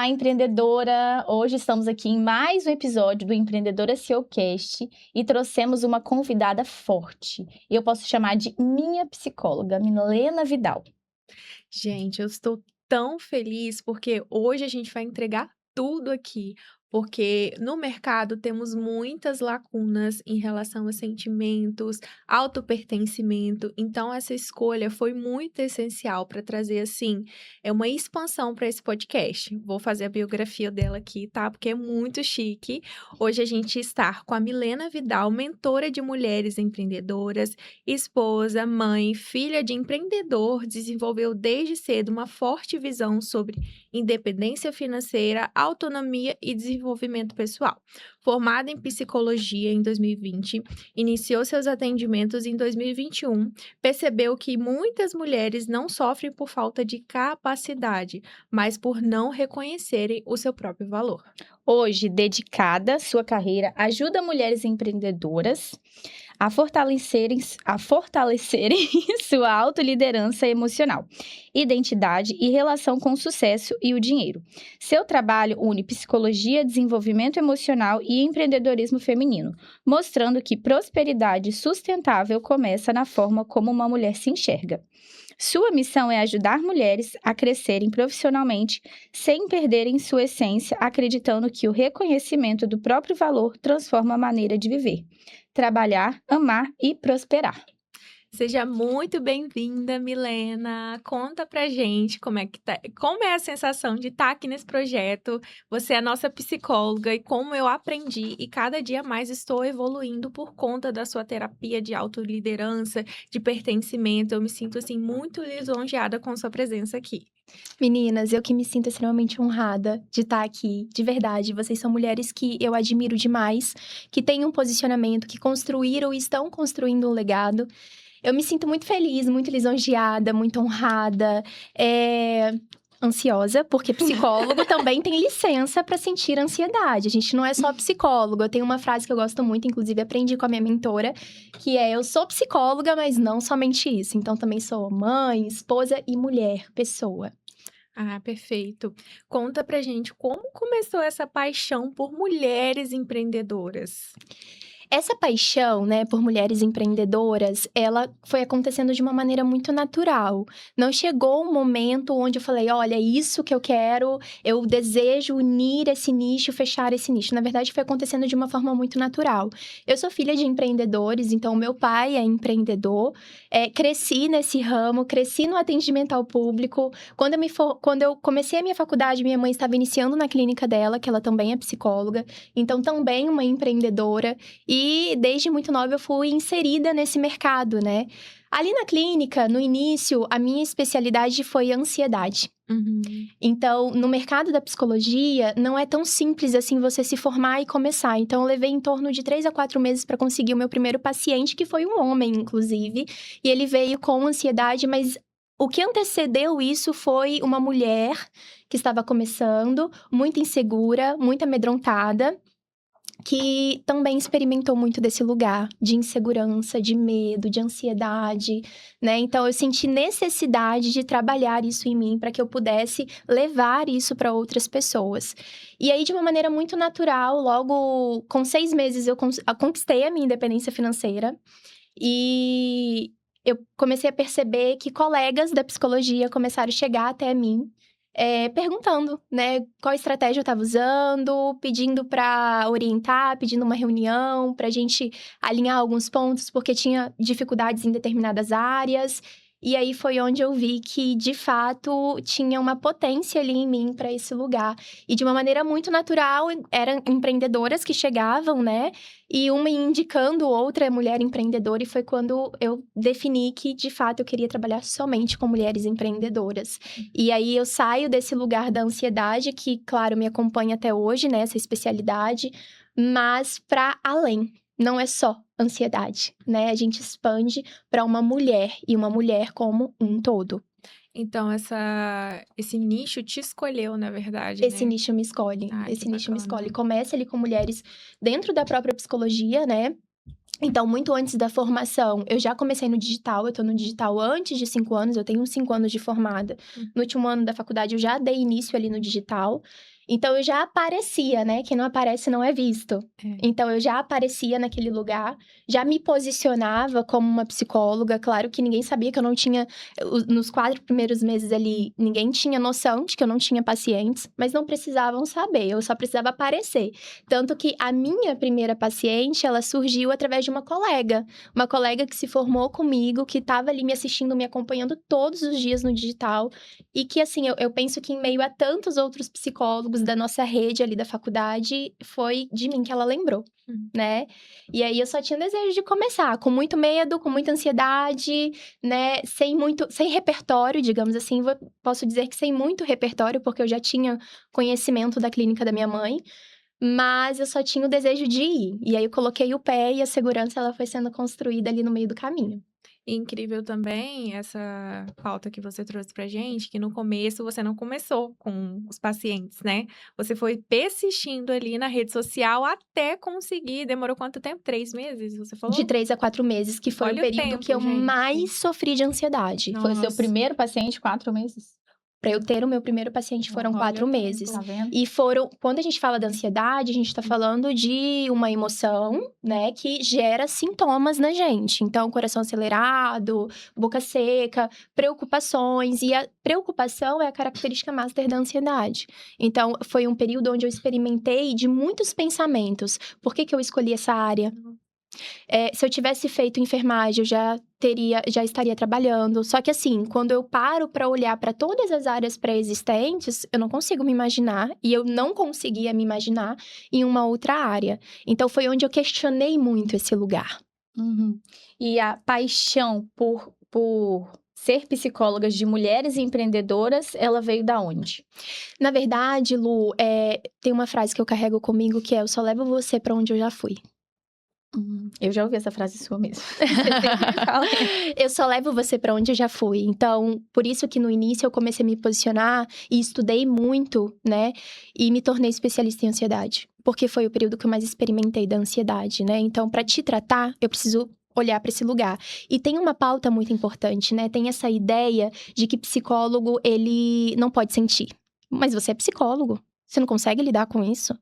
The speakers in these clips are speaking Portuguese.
Olá, empreendedora! Hoje estamos aqui em mais um episódio do Empreendedora SEOcast e trouxemos uma convidada forte. Eu posso chamar de minha psicóloga, Milena Vidal. Gente, eu estou tão feliz porque hoje a gente vai entregar tudo aqui, porque no mercado temos muitas lacunas em relação a sentimentos, autopertencimento, então essa escolha foi muito essencial para trazer, assim, uma expansão para esse podcast. Vou fazer a biografia dela aqui, tá? Porque é muito chique. Hoje a gente está com a Milena Vidal, mentora de mulheres empreendedoras, esposa, mãe, filha de empreendedor, desenvolveu desde cedo uma forte visão sobre independência financeira, autonomia e desenvolvimento pessoal. Formada em psicologia em 2020, iniciou seus atendimentos em 2021, percebeu que muitas mulheres não sofrem por falta de capacidade, mas por não reconhecerem o seu próprio valor. Hoje, dedicada à sua carreira, ajuda mulheres empreendedoras a fortalecerem sua autoliderança emocional, identidade e relação com o sucesso e o dinheiro. Seu trabalho une psicologia, desenvolvimento emocional e empreendedorismo feminino, mostrando que prosperidade sustentável começa na forma como uma mulher se enxerga. Sua missão é ajudar mulheres a crescerem profissionalmente sem perderem sua essência, acreditando que o reconhecimento do próprio valor transforma a maneira de viver, trabalhar, amar e prosperar. Seja muito bem-vinda, Milena. Conta pra gente como é que tá, como é a sensação de estar aqui nesse projeto. Você é a nossa psicóloga e como eu aprendi e cada dia mais estou evoluindo por conta da sua terapia de autoliderança, de pertencimento. Eu me sinto assim muito lisonjeada com sua presença aqui. Meninas, eu que me sinto extremamente honrada de estar aqui, de verdade. Vocês são mulheres que eu admiro demais, que têm um posicionamento, que construíram e estão construindo um legado. Eu me sinto muito feliz, muito lisonjeada, muito honrada, ansiosa, porque psicólogo também tem licença para sentir ansiedade. A gente não é só psicólogo. Eu tenho uma frase que eu gosto muito, inclusive aprendi com a minha mentora, que é: eu sou psicóloga, mas não somente isso. Então também sou mãe, esposa e mulher, pessoa. Ah, perfeito. Conta pra gente como começou essa paixão por mulheres empreendedoras. Essa paixão, né, por mulheres empreendedoras, ela foi acontecendo de uma maneira muito natural. Não chegou um momento onde eu falei: olha, é isso que eu quero, eu desejo unir esse nicho, fechar esse nicho. Na verdade, foi acontecendo de uma forma muito natural. Eu sou filha de empreendedores, então meu pai é empreendedor. Cresci nesse ramo, cresci no atendimento ao público. Quando eu comecei a minha faculdade, minha mãe estava iniciando na clínica dela, que ela também é psicóloga, então também uma empreendedora. E desde muito nova eu fui inserida nesse mercado, né? Ali na clínica, no início, a minha especialidade foi ansiedade. Uhum. Então, no mercado da psicologia, não é tão simples assim você se formar e começar. Então, eu levei em torno de 3 a 4 meses para conseguir o meu primeiro paciente, que foi um homem, inclusive. E ele veio com ansiedade, mas o que antecedeu isso foi uma mulher que estava começando, muito insegura, muito amedrontada, que também experimentou muito desse lugar de insegurança, de medo, de ansiedade, né? Então, eu senti necessidade de trabalhar isso em mim para que eu pudesse levar isso para outras pessoas. E aí, de uma maneira muito natural, logo com 6 meses, eu conquistei a minha independência financeira e eu comecei a perceber que colegas da psicologia começaram a chegar até mim, perguntando, né, qual estratégia eu estava usando, pedindo para orientar, pedindo uma reunião para a gente alinhar alguns pontos, porque tinha dificuldades em determinadas áreas. E aí foi onde eu vi que, de fato, tinha uma potência ali em mim para esse lugar. E de uma maneira muito natural, eram empreendedoras que chegavam, né? E uma indicando outra mulher empreendedora, e foi quando eu defini que, de fato, eu queria trabalhar somente com mulheres empreendedoras. E aí eu saio desse lugar da ansiedade, que, claro, me acompanha até hoje, né, essa especialidade, mas para além. Não é só ansiedade, né? A gente expande para uma mulher, e uma mulher como um todo. Então esse nicho te escolheu, na verdade, Esse né? nicho me escolhe, Ah, que esse nicho me bacana. escolhe. Começa ali com mulheres dentro da própria psicologia, né? Então, muito antes da formação, eu já comecei no digital. Eu tô no digital antes de 5 anos, eu tenho uns 5 anos de formada. No último ano da faculdade, eu já dei início ali no digital. Então, eu já aparecia, né? Quem não aparece não é visto. É. Então, eu já aparecia naquele lugar, já me posicionava como uma psicóloga. Claro que ninguém sabia que eu não tinha... Nos 4 primeiros meses ali, ninguém tinha noção de que eu não tinha pacientes, mas não precisavam saber, eu só precisava aparecer. Tanto que a minha primeira paciente, ela surgiu através de uma colega que se formou comigo, que estava ali me assistindo, me acompanhando todos os dias no digital, e que, assim, eu penso que em meio a tantos outros psicólogos da nossa rede ali da faculdade, foi de mim que ela lembrou, né? E aí eu só tinha desejo de começar, com muito medo, com muita ansiedade, né? Sem repertório, digamos assim, posso dizer que sem muito repertório, porque eu já tinha conhecimento da clínica da minha mãe, mas eu só tinha o desejo de ir. E aí eu coloquei o pé e a segurança ela foi sendo construída ali no meio do caminho. Incrível também essa pauta que você trouxe pra gente, que no começo você não começou com os pacientes, né? Você foi persistindo ali na rede social até conseguir. Demorou quanto tempo? 3 meses, você falou? De 3 a 4 meses, que foi Olha o o período que eu tempo, gente. mais sofri de ansiedade. Nossa. Foi o seu primeiro paciente, 4 meses? Para eu ter o meu primeiro paciente foram Olha 4 o meses. tempo. Tá vendo? E quando a gente fala da ansiedade, a gente tá falando de uma emoção, né, que gera sintomas na gente. Então, coração acelerado, boca seca, preocupações. E a preocupação é a característica master da ansiedade. Então, foi um período onde eu experimentei de muitos pensamentos. Por que que eu escolhi essa área? Se eu tivesse feito enfermagem, eu já estaria trabalhando. Só que assim, quando eu paro para olhar para todas as áreas pré-existentes, eu não consigo me imaginar, e eu não conseguia me imaginar em uma outra área. Então foi onde eu questionei muito esse lugar. Uhum. E a paixão por ser psicóloga de mulheres empreendedoras, ela veio da onde? Na verdade, Lu, tem uma frase que eu carrego comigo que é: eu só levo você para onde eu já fui. Eu já ouvi essa frase sua mesmo. Você sempre fala. Eu só levo você para onde eu já fui. Então, por isso que no início eu comecei a me posicionar e estudei muito, né? E me tornei especialista em ansiedade. Porque foi o período que eu mais experimentei da ansiedade, né? Então, para te tratar, eu preciso olhar para esse lugar. E tem uma pauta muito importante, né? Tem essa ideia de que psicólogo, ele não pode sentir. Mas você é psicólogo. Você não consegue lidar com isso?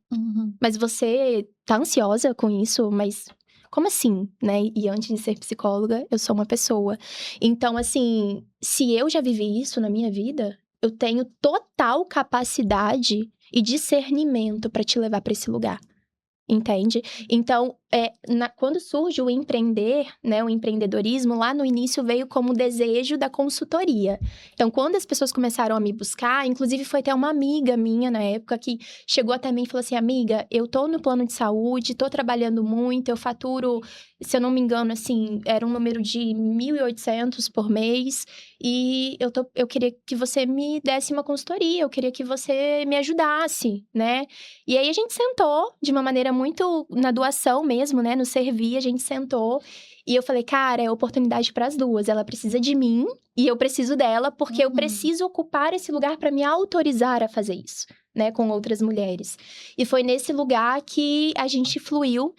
Mas você tá ansiosa com isso? Mas como assim, né? E antes de ser psicóloga, eu sou uma pessoa. Então, assim, se eu já vivi isso na minha vida, eu tenho total capacidade e discernimento para te levar para esse lugar. Entende? Então, quando surge o empreender, né, o empreendedorismo, lá no início veio como desejo da consultoria. Então, quando as pessoas começaram a me buscar, inclusive foi até uma amiga minha na época que chegou até mim e falou assim: amiga, eu tô no plano de saúde, tô trabalhando muito, eu faturo, se eu não me engano, assim, era um número de 1.800 por mês, e eu queria que você me desse uma consultoria, eu queria que você me ajudasse, né? E aí a gente sentou de uma maneira muito na doação mesmo, né? No servir, a gente sentou. E eu falei, cara, é oportunidade para as duas. Ela precisa de mim e eu preciso dela, porque eu preciso ocupar esse lugar para me autorizar a fazer isso, né? Com outras mulheres. E foi nesse lugar que a gente fluiu.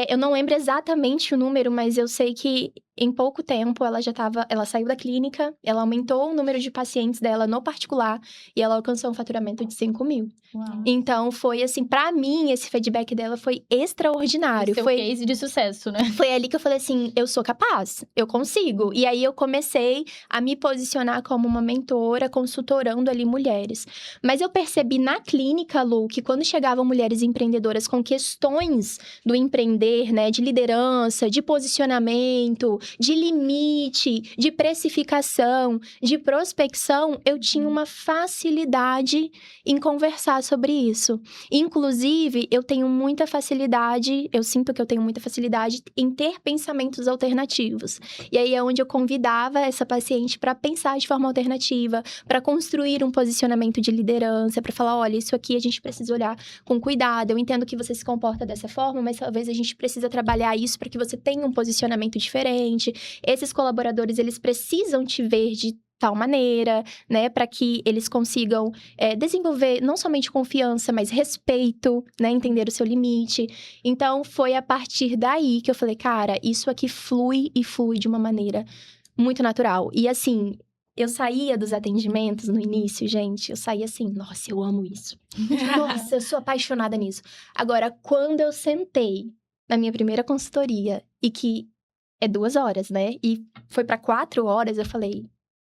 Eu não lembro exatamente o número, mas eu sei que em pouco tempo ela saiu da clínica, ela aumentou o número de pacientes dela no particular e ela alcançou um faturamento de 5 mil. Uau. Então, foi assim, pra mim, esse feedback dela foi extraordinário. Seu Foi case de sucesso, né? foi ali que eu falei assim, eu sou capaz, eu consigo. E aí eu comecei a me posicionar como uma mentora, consultorando ali mulheres. Mas eu percebi na clínica, Lu, que quando chegavam mulheres empreendedoras com questões do empreender, né, de liderança, de posicionamento, de limite, de precificação, de prospecção, eu tinha uma facilidade em conversar sobre isso. Inclusive, eu tenho muita facilidade, eu sinto que eu tenho muita facilidade em ter pensamentos alternativos. E aí é onde eu convidava essa paciente para pensar de forma alternativa, para construir um posicionamento de liderança, para falar, olha, isso aqui a gente precisa olhar com cuidado. Eu entendo que você se comporta dessa forma, mas talvez a gente precisa trabalhar isso para que você tenha um posicionamento diferente. Esses colaboradores, eles precisam te ver de tal maneira, né, para que eles consigam desenvolver não somente confiança, mas respeito, né, entender o seu limite. Então, foi a partir daí que eu falei, cara, isso aqui flui e flui de uma maneira muito natural. E assim, Eu saía dos atendimentos no início, gente, eu saía assim, nossa, eu amo isso. Nossa, eu sou apaixonada nisso. Agora, quando eu sentei na minha primeira consultoria, e que é 2 horas, né? E foi para 4 horas, eu falei,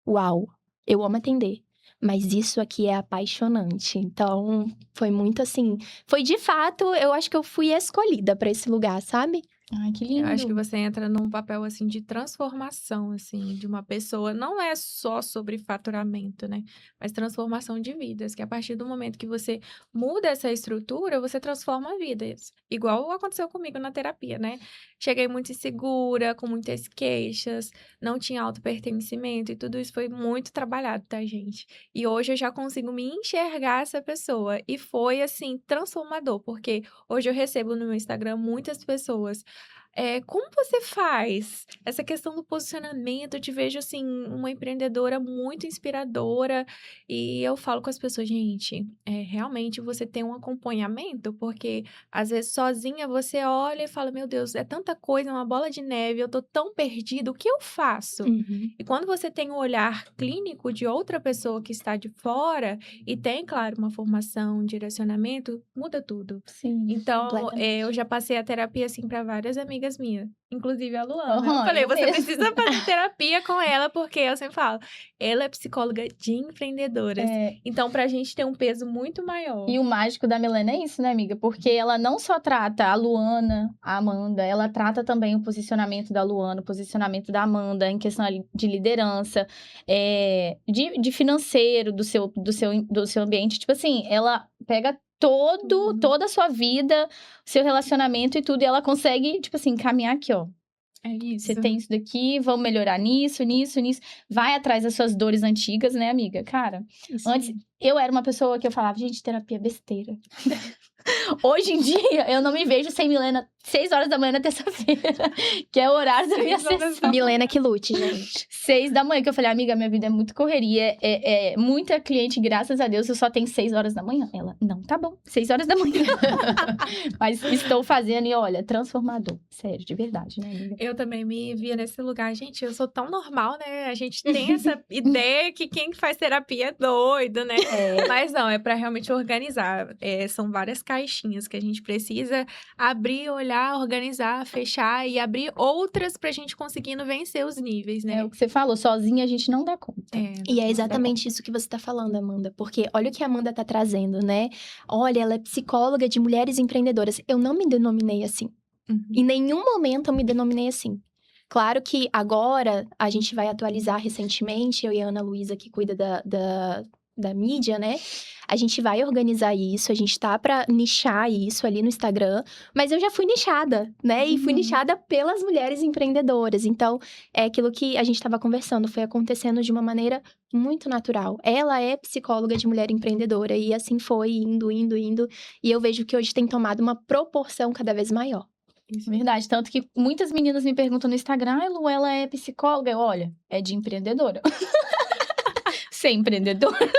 uau, eu amo atender. Mas isso aqui é apaixonante. Então, foi muito assim. Foi de fato, eu acho que eu fui escolhida para esse lugar, sabe? Ai, que Eu acho que lindo. você entra num papel, assim, de transformação, assim, de uma pessoa. Não é só sobre faturamento, né? Mas transformação de vidas, que a partir do momento que você muda essa estrutura, você transforma vidas. Igual aconteceu comigo na terapia, né? Cheguei muito insegura, com muitas queixas, não tinha autopertencimento, e tudo isso foi muito trabalhado, tá, gente? E hoje eu já consigo me enxergar essa pessoa. E foi, assim, transformador, porque hoje eu recebo no meu Instagram muitas pessoas como você faz? Essa questão do posicionamento, eu te vejo, assim, uma empreendedora muito inspiradora, e eu falo com as pessoas, gente, realmente você tem um acompanhamento, porque às vezes sozinha você olha e fala, meu Deus, é tanta coisa, é uma bola de neve, eu tô tão perdida, o que eu faço? Uhum. E quando você tem o olhar clínico de outra pessoa que está de fora, e tem, claro, uma formação, um direcionamento, muda tudo. Sim. Então, Completamente. eu já passei a terapia, assim, para várias amigas minhas, inclusive a Luana. Eu Aham, falei: eu "Você mesmo. precisa fazer terapia com ela", porque eu sempre falo, ela é psicóloga de empreendedoras, É, então pra gente tem um peso muito maior. e o mágico da Milena é isso, né, amiga? Porque ela não só trata a Luana, a Amanda, ela trata também o posicionamento da Luana, o posicionamento da Amanda em questão ali de liderança, de financeiro do seu ambiente. Tipo assim, ela pega toda a sua vida, seu relacionamento e tudo, e ela consegue, tipo assim, caminhar aqui, ó. É Você isso. tem isso daqui, vamos melhorar nisso, nisso, nisso. Vai atrás das suas dores antigas, né, amiga? Cara, Isso antes aí. eu era uma pessoa que eu falava, gente, terapia é besteira. Hoje em dia, eu não me vejo sem Milena 6 horas da manhã na terça-feira, que é o horário da minha 6 horas sessão. da Milena que lute, gente. 6 da manhã, que eu falei, amiga, minha vida é muito correria, é muita cliente, graças a Deus, eu só tenho 6 horas da manhã. Ela, não, tá bom, 6 horas da manhã. Mas estou fazendo e olha, transformador. Sério, de verdade, né, amiga? Eu também me via nesse lugar. Gente, eu sou tão normal, né? A gente tem essa ideia que quem faz terapia é doido, né? Mas não, é para realmente organizar. São várias caixinhas que a gente precisa abrir, olhar, organizar, fechar e abrir outras pra gente conseguindo vencer os níveis, É né? o que você falou, sozinha a gente não dá conta. E é não, exatamente isso que você tá falando, Amanda. Porque olha o que a Amanda tá trazendo, né? Olha, ela é psicóloga de mulheres empreendedoras. Eu não me denominei assim. Uhum. Em nenhum momento eu me denominei assim. Claro que agora a gente vai atualizar recentemente, eu e a Ana Luísa, que cuida da mídia, né? A gente vai organizar isso, a gente tá pra nichar isso ali no Instagram, mas eu já fui nichada, né? E fui Uhum. nichada pelas mulheres empreendedoras. Então, é aquilo que a gente tava conversando, foi acontecendo de uma maneira muito natural. Ela é psicóloga de mulher empreendedora e assim foi indo, indo, indo. E eu vejo que hoje tem tomado uma proporção cada vez maior. Isso. Verdade, tanto que muitas meninas me perguntam no Instagram, Lu, ela é psicóloga? Eu, olha, é de empreendedora. Ser empreendedora.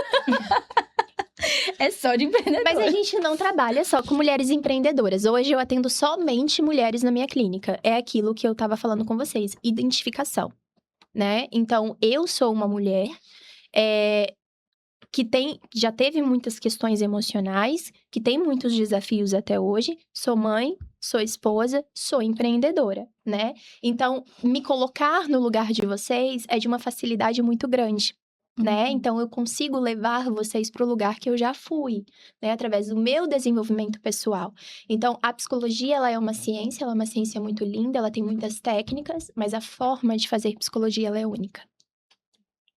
É só de empreendedora. Mas a gente não trabalha só com mulheres empreendedoras. Hoje eu atendo somente mulheres na minha clínica. É aquilo que eu tava falando com vocês, identificação, né? Então, eu sou uma mulher que já teve muitas questões emocionais, que tem muitos desafios até hoje. Sou mãe, sou esposa, sou empreendedora, né? Então, me colocar no lugar de vocês é de uma facilidade muito grande. Né? Então, eu consigo levar vocês para o lugar que eu já fui, né? Através do meu desenvolvimento pessoal. Então, a psicologia, ela é uma ciência muito linda, ela tem muitas técnicas, mas a forma de fazer psicologia, ela é única.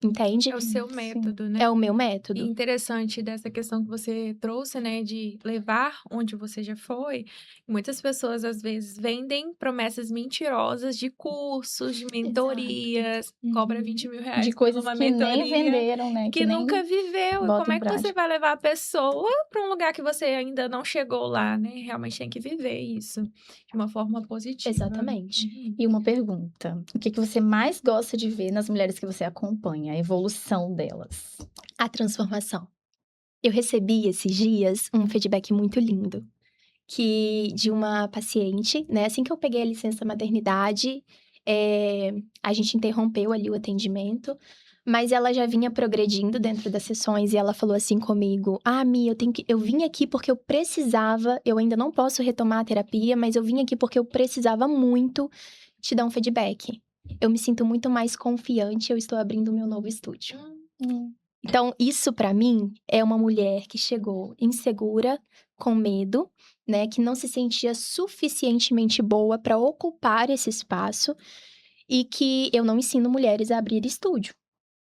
Entende? É o seu Sim. método, né? É o meu E método. interessante dessa questão que você trouxe, né, de levar onde você já foi. Muitas pessoas, às vezes, vendem promessas mentirosas de cursos, de mentorias, cobra Uhum. 20 mil reais De por coisas uma que nem mentoria, venderam, né? que nem nunca viveu. E botam como em é que você prática. vai levar a pessoa para um lugar que você ainda não chegou lá, né? Realmente tem que viver isso de uma forma positiva. Exatamente. Uhum. E uma pergunta: o que você mais gosta de ver nas mulheres que você acompanha? A evolução delas. A transformação. Eu recebi esses dias um feedback muito lindo, de uma paciente, né? Assim que eu peguei a licença maternidade, a gente interrompeu ali o atendimento, Mas ela já vinha progredindo dentro das sessões e ela falou assim comigo: "Ah, Mi, eu vim aqui porque eu precisava, eu ainda não posso retomar a terapia, mas eu vim aqui porque eu precisava muito te dar um feedback. Eu me sinto muito mais confiante, eu estou abrindo o meu novo estúdio." Então, isso pra mim é uma mulher que chegou insegura, com medo, né, que não se sentia suficientemente boa pra ocupar esse espaço e que eu não ensino mulheres a abrir estúdio,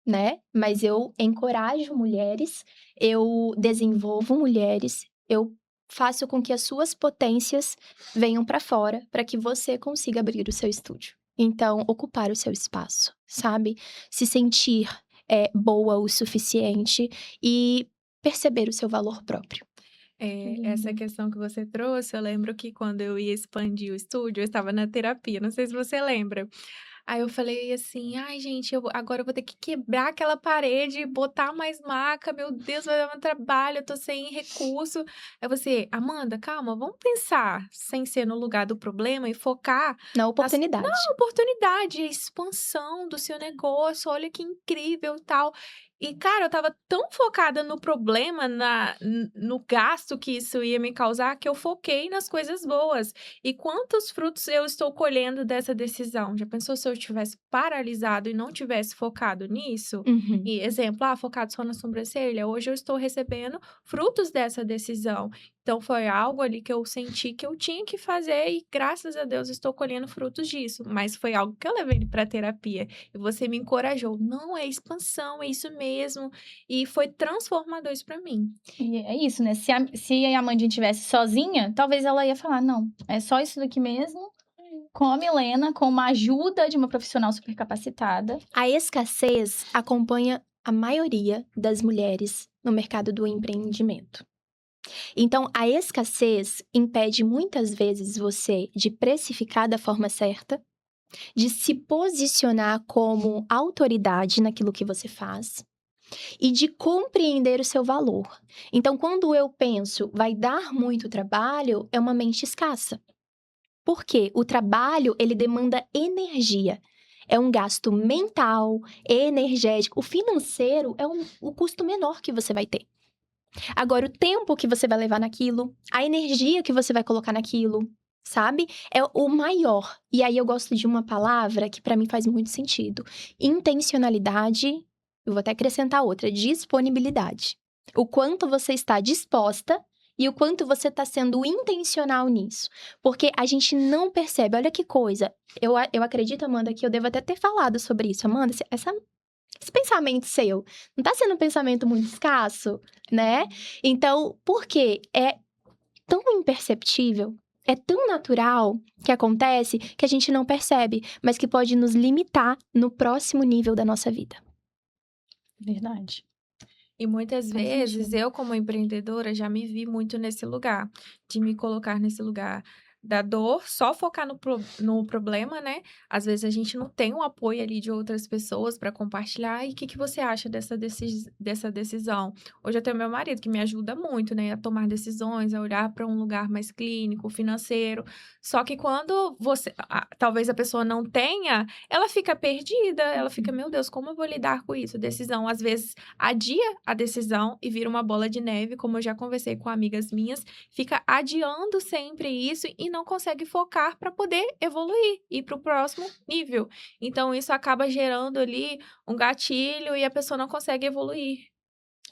né? Mas eu encorajo mulheres, eu desenvolvo mulheres, eu faço com que as suas potências venham pra fora, pra que você consiga abrir o seu estúdio. Então, ocupar o seu espaço, sabe? Se sentir boa o suficiente e perceber o seu valor próprio. Essa questão que você trouxe, eu lembro que quando eu ia expandir o estúdio, eu estava na terapia, não sei se você lembra. Aí eu falei assim: "Ai gente, agora eu vou ter que quebrar aquela parede, botar mais maca, meu Deus, vai dar um trabalho, eu tô sem recurso". Aí você: "Amanda, calma, vamos pensar sem ser no lugar do problema e focar Na na oportunidade. oportunidade, a expansão do seu negócio, olha que incrível, tal". E cara, eu estava tão focada no problema, no gasto que isso ia me causar, que eu foquei nas coisas boas. E quantos frutos eu estou colhendo dessa decisão? Já pensou se eu tivesse paralisado e não tivesse focado nisso? Uhum. E exemplo, focado só na sobrancelha, hoje eu estou recebendo frutos dessa decisão. Então foi algo ali que eu senti que eu tinha que fazer e graças a Deus estou colhendo frutos disso, mas foi algo que eu levei para terapia e você me encorajou. Não, é expansão, é isso mesmo, e foi transformador isso para mim. E é isso, né? Se a Amandine estivesse sozinha, talvez ela ia falar: não, é só isso daqui mesmo. Com a Milena, com uma ajuda de uma profissional super capacitada. A escassez acompanha a maioria das mulheres no mercado do empreendimento. Então, a escassez impede muitas vezes você de precificar da forma certa, de se posicionar como autoridade naquilo que você faz e de compreender o seu valor. Então, quando eu penso, vai dar muito trabalho, é uma mente escassa. Por quê? O trabalho, ele demanda energia. É um gasto mental, energético. O financeiro é o custo menor que você vai ter. Agora, o tempo que você vai levar naquilo, a energia que você vai colocar naquilo, sabe? É o maior. E aí eu gosto de uma palavra que pra mim faz muito sentido. Intencionalidade, eu vou até acrescentar outra, disponibilidade. O quanto você está disposta e o quanto você está sendo intencional nisso. Porque a gente não percebe, olha que coisa. Eu acredito, Amanda, que eu devo até ter falado sobre isso. Amanda, esse pensamento seu não tá sendo um pensamento muito escasso, né? Então, por quê? É tão imperceptível, é tão natural que acontece que a gente não percebe, mas que pode nos limitar no próximo nível da nossa vida. Verdade. E muitas Faz vezes sentido. eu, como empreendedora, já me vi muito nesse lugar, de me colocar nesse lugar da dor, só focar no problema, né? Às vezes a gente não tem o apoio ali de outras pessoas para compartilhar. E o que você acha dessa decisão? Hoje eu tenho meu marido que me ajuda muito, né, a tomar decisões, a olhar para um lugar mais clínico, financeiro. Só que quando talvez a pessoa não tenha, ela fica perdida, ela fica, meu Deus, como eu vou lidar com isso? Decisão, às vezes adia a decisão e vira uma bola de neve, como eu já conversei com amigas minhas, fica adiando sempre isso e não consegue focar para poder evoluir, ir para o próximo nível. Então isso acaba gerando ali um gatilho e a pessoa não consegue evoluir.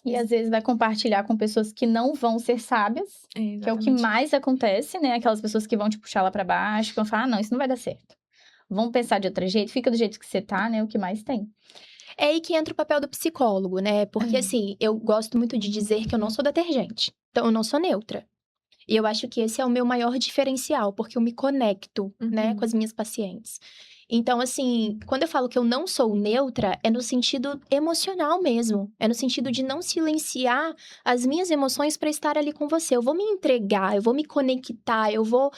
E às vezes vai compartilhar com pessoas que não vão ser sábias, que é o que Exatamente. mais acontece, né? Aquelas pessoas que vão te puxar lá pra baixo, que vão falar: não, isso não vai dar certo. Vamos pensar de outro jeito, fica do jeito que você tá, né? O que mais tem. É aí que entra o papel do psicólogo, né? Porque, assim, eu gosto muito de dizer que eu não sou detergente. Então, eu não sou neutra. E eu acho que esse é o meu maior diferencial, porque eu me conecto, né, com as minhas pacientes. Então, assim, quando eu falo que eu não sou neutra, é no sentido emocional mesmo. É no sentido de não silenciar as minhas emoções para estar ali com você. Eu vou me entregar, eu vou me conectar, eu vou,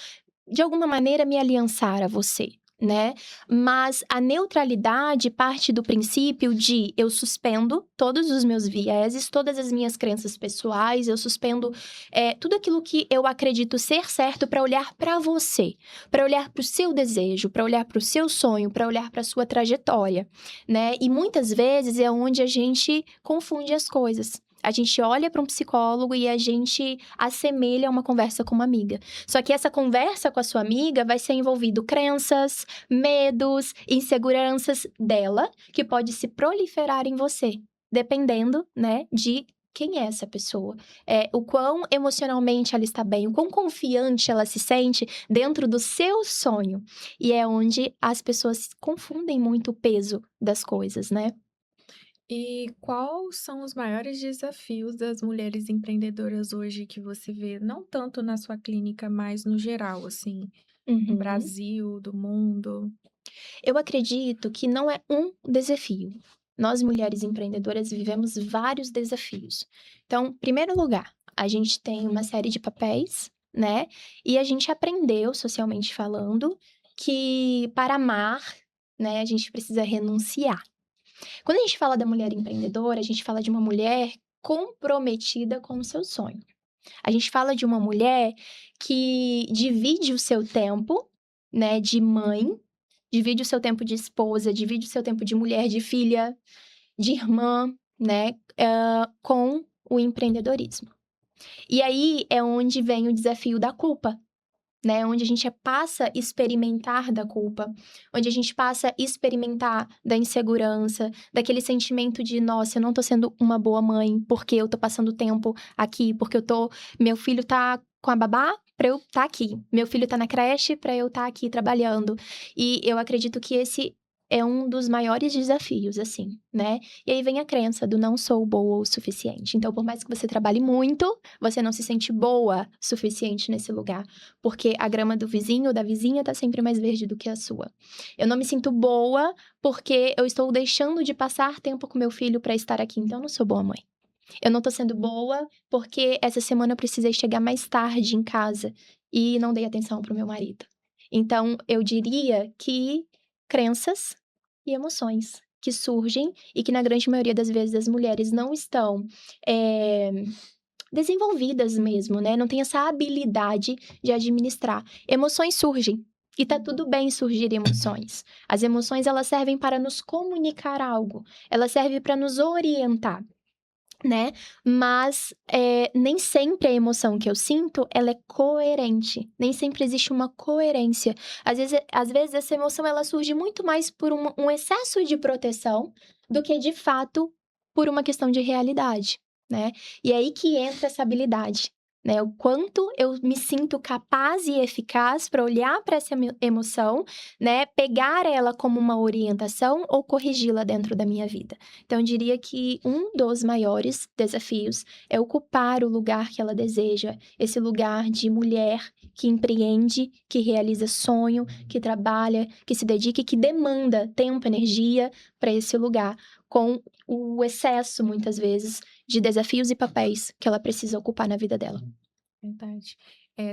de alguma maneira, me aliançar a você. né? Mas a neutralidade parte do princípio de eu suspendo todos os meus vieses, todas as minhas crenças pessoais, eu suspendo tudo aquilo que eu acredito ser certo para olhar para você, para olhar para o seu desejo, para olhar para o seu sonho, para olhar para a sua trajetória, né? E muitas vezes é onde a gente confunde as coisas. A gente olha para um psicólogo e a gente assemelha uma conversa com uma amiga. Só que essa conversa com a sua amiga vai ser envolvido crenças, medos, inseguranças dela, que pode se proliferar em você, dependendo, né, de quem é essa pessoa. O quão emocionalmente ela está bem, o quão confiante ela se sente dentro do seu sonho. E é onde as pessoas confundem muito o peso das coisas, né? E quais são os maiores desafios das mulheres empreendedoras hoje que você vê, não tanto na sua clínica, mas no geral, assim, do Uhum. Brasil, do mundo? Eu acredito que não é um desafio. Nós, mulheres empreendedoras, vivemos vários desafios. Então, em primeiro lugar, a gente tem uma série de papéis, né? E a gente aprendeu, socialmente falando, que para amar, né, a gente precisa renunciar. Quando a gente fala da mulher empreendedora, a gente fala de uma mulher comprometida com o seu sonho. A gente fala de uma mulher que divide o seu tempo, né, de mãe, divide o seu tempo de esposa, divide o seu tempo de mulher, de filha, de irmã, né, com o empreendedorismo. E aí é onde vem o desafio da culpa, né? Onde a gente passa a experimentar da culpa, onde a gente passa a experimentar da insegurança, daquele sentimento de, nossa, eu não tô sendo uma boa mãe, porque eu tô passando tempo aqui, porque meu filho tá com a babá para eu estar aqui, meu filho tá na creche para eu estar aqui trabalhando. E eu acredito que esse é um dos maiores desafios, assim, né? E aí vem a crença do não sou boa o suficiente. Então, por mais que você trabalhe muito, você não se sente boa o suficiente nesse lugar porque a grama do vizinho ou da vizinha tá sempre mais verde do que a sua. Eu não me sinto boa porque eu estou deixando de passar tempo com meu filho para estar aqui, então eu não sou boa mãe. Eu não tô sendo boa porque essa semana eu precisei chegar mais tarde em casa e não dei atenção pro meu marido. Então, eu diria que crenças e emoções que surgem e que na grande maioria das vezes as mulheres não estão eh, desenvolvidas mesmo, né? Não tem essa habilidade de administrar. Emoções surgem. E tá tudo bem surgir emoções. As emoções, elas servem para nos comunicar algo. Elas servem para nos orientar, né? Mas nem sempre a emoção que eu sinto, ela é coerente. Nem sempre existe uma coerência. Às vezes essa emoção, ela surge muito mais por um excesso de proteção do que, de fato, por uma questão de realidade, né? E é aí que entra essa habilidade, né? O quanto eu me sinto capaz e eficaz para olhar para essa emoção, né? Pegar ela como uma orientação ou corrigi-la dentro da minha vida. Então, eu diria que um dos maiores desafios é ocupar o lugar que ela deseja, esse lugar de mulher que empreende, que realiza sonho, que trabalha, que se dedica e que demanda tempo, energia para esse lugar, com o excesso, muitas vezes, de desafios e papéis que ela precisa ocupar na vida dela. Verdade.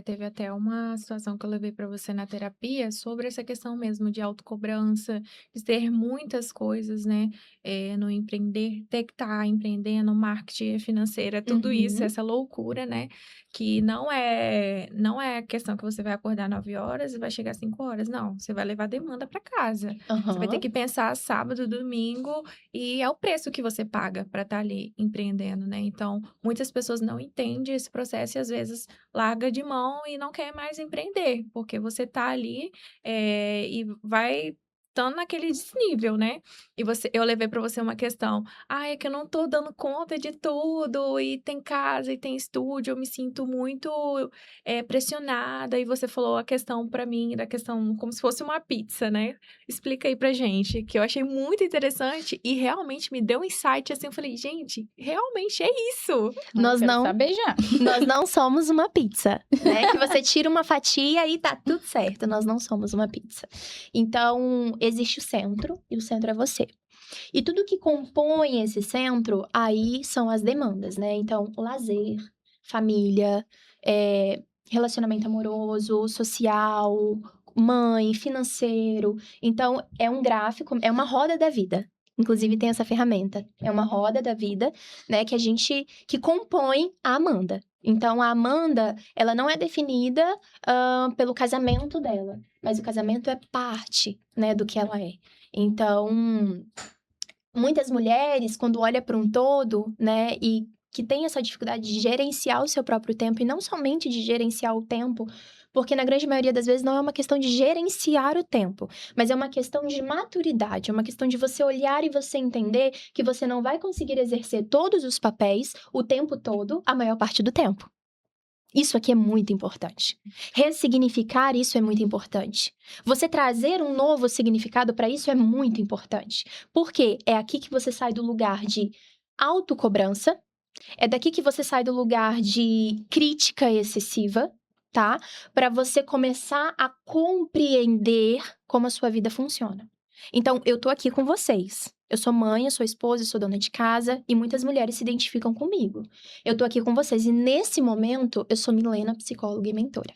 Teve até uma situação que eu levei para você na terapia sobre essa questão mesmo de autocobrança, de ter muitas coisas, né, no empreender, ter que estar empreendendo, marketing, financeira, tudo isso, Uhum, essa loucura, né, que não é a questão que você vai acordar 9 horas e vai chegar às 5 horas, não, você vai levar demanda para casa. Você vai ter aham. que pensar sábado, domingo, e é o preço que você paga para estar ali empreendendo, né. Então, muitas pessoas não entendem esse processo e às vezes larga de mão e não quer mais empreender, porque você tá ali, e vai estando naquele desnível, né. E eu levei para você uma questão: "Ai, é que eu não tô dando conta de tudo, e tem casa e tem estúdio, eu me sinto muito, pressionada", e você falou a questão para mim da questão como se fosse uma pizza, né. Explica aí pra gente, que eu achei muito interessante e realmente me deu um insight, assim, eu falei: "Gente, realmente é isso". Ah, eu Nós quero não saber já. Nós não somos uma pizza, né, que você tira uma fatia e tá tudo certo, nós não somos uma pizza. Então, existe o centro, e o centro é você. E tudo que compõe esse centro, aí são as demandas, né, então lazer, família, relacionamento amoroso, social, mãe, financeiro. Então, é um gráfico, é uma roda da vida. Inclusive, tem essa ferramenta. É uma roda da vida, né, que compõe a Amanda. Então, a Amanda, ela não é definida pelo casamento dela, mas o casamento é parte, né, do que ela é. Então, muitas mulheres, quando olham para um todo, né, e que tem essa dificuldade de gerenciar o seu próprio tempo, e não somente de gerenciar o tempo, porque na grande maioria das vezes não é uma questão de gerenciar o tempo, mas é uma questão de maturidade, é uma questão de você olhar e você entender que você não vai conseguir exercer todos os papéis o tempo todo, a maior parte do tempo. Isso aqui é muito importante. Ressignificar isso é muito importante. Você trazer um novo significado para isso é muito importante. Porque é aqui que você sai do lugar de autocobrança, é daqui que você sai do lugar de crítica excessiva, tá? Para você começar a compreender como a sua vida funciona. Então, eu tô aqui com vocês. Eu sou mãe, eu sou esposa, eu sou dona de casa e muitas mulheres se identificam comigo. Eu tô aqui com vocês e nesse momento eu sou Milena, psicóloga e mentora.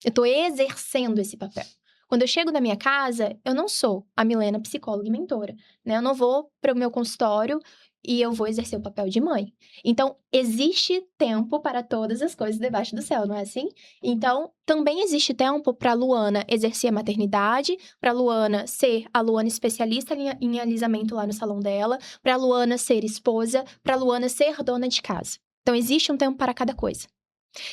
Eu tô exercendo esse papel. Quando eu chego na minha casa, eu não sou a Milena, psicóloga e mentora, né? Eu não vou para o meu consultório e eu vou exercer o papel de mãe. Então, existe tempo para todas as coisas debaixo do céu, não é assim? Então, também existe tempo para a Luana exercer a maternidade, para a Luana ser a Luana especialista em alisamento lá no salão dela, para a Luana ser esposa, para a Luana ser dona de casa. Então, existe um tempo para cada coisa.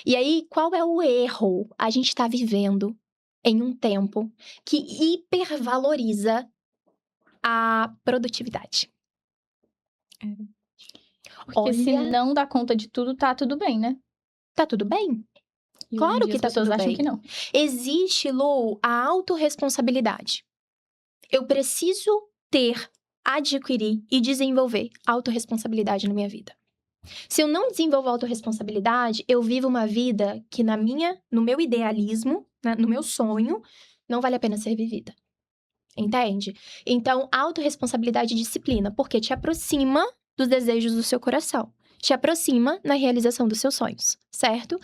E aí, qual é o erro? A gente está vivendo em um tempo que hipervaloriza a produtividade. Porque se não dá conta de tudo, tá tudo bem, né? Tá tudo bem. E Claro hoje em dia que tá as pessoas tudo acham bem. que não. Existe, Lu, a autorresponsabilidade. Eu preciso adquirir e desenvolver autorresponsabilidade na minha vida. Se eu não desenvolvo autorresponsabilidade, eu vivo uma vida que no meu idealismo, né, no meu sonho, não vale a pena ser vivida. Entende? Então, autorresponsabilidade e disciplina, porque te aproxima dos desejos do seu coração. Te aproxima na realização dos seus sonhos, certo?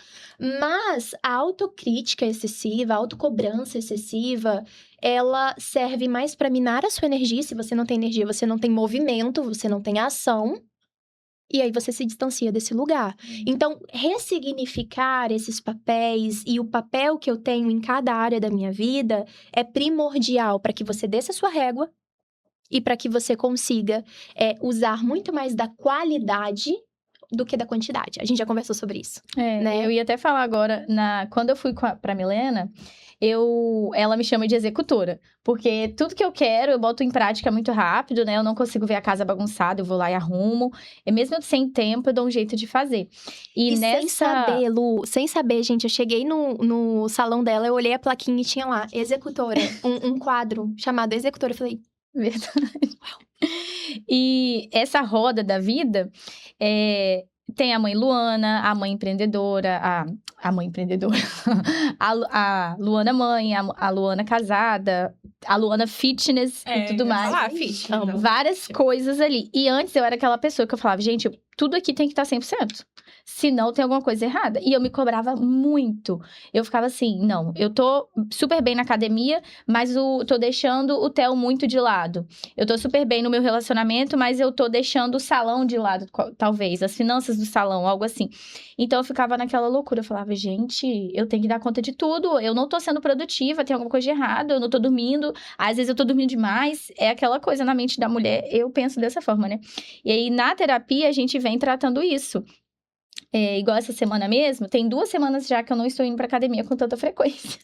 Mas a autocrítica excessiva, a autocobrança excessiva, ela serve mais para minar a sua energia. Se você não tem energia, você não tem movimento, você não tem ação. E aí você se distancia desse lugar. Então, ressignificar esses papéis e o papel que eu tenho em cada área da minha vida é primordial para que você desça a sua régua e para que você consiga usar muito mais da qualidade do que da quantidade. A gente já conversou sobre isso. Né? Eu ia até falar agora, quando eu fui pra Milena, ela me chama de executora, porque tudo que eu quero, eu boto em prática muito rápido, né? Eu não consigo ver a casa bagunçada, eu vou lá e arrumo. E mesmo sem tempo, eu dou um jeito de fazer. E sem saber, Lu, gente, eu cheguei no salão dela, eu olhei a plaquinha e tinha lá, executora, um quadro chamado executora. Eu falei, verdade. E essa roda da vida, tem a mãe Luana, a mãe empreendedora, a mãe empreendedora, a Luana mãe, a Luana casada, a Luana fitness e tudo mais. Fitness. Várias coisas ali. E antes eu era aquela pessoa que eu falava, gente, tudo aqui tem que estar 100%. Senão tem alguma coisa errada. E eu me cobrava muito. Eu ficava assim, não, eu tô super bem na academia, mas tô deixando o Theo muito de lado. Eu tô super bem no meu relacionamento, mas eu tô deixando o salão de lado, talvez. As finanças do salão, algo assim. Então eu ficava naquela loucura. Eu falava, gente, eu tenho que dar conta de tudo. Eu não tô sendo produtiva, tem alguma coisa de errado, eu não tô dormindo. Às vezes eu tô dormindo demais. É aquela coisa na mente da mulher. Eu penso dessa forma, né? E aí, na terapia, a gente vem tratando isso. Igual essa semana mesmo, tem 2 semanas já que eu não estou indo pra academia com tanta frequência.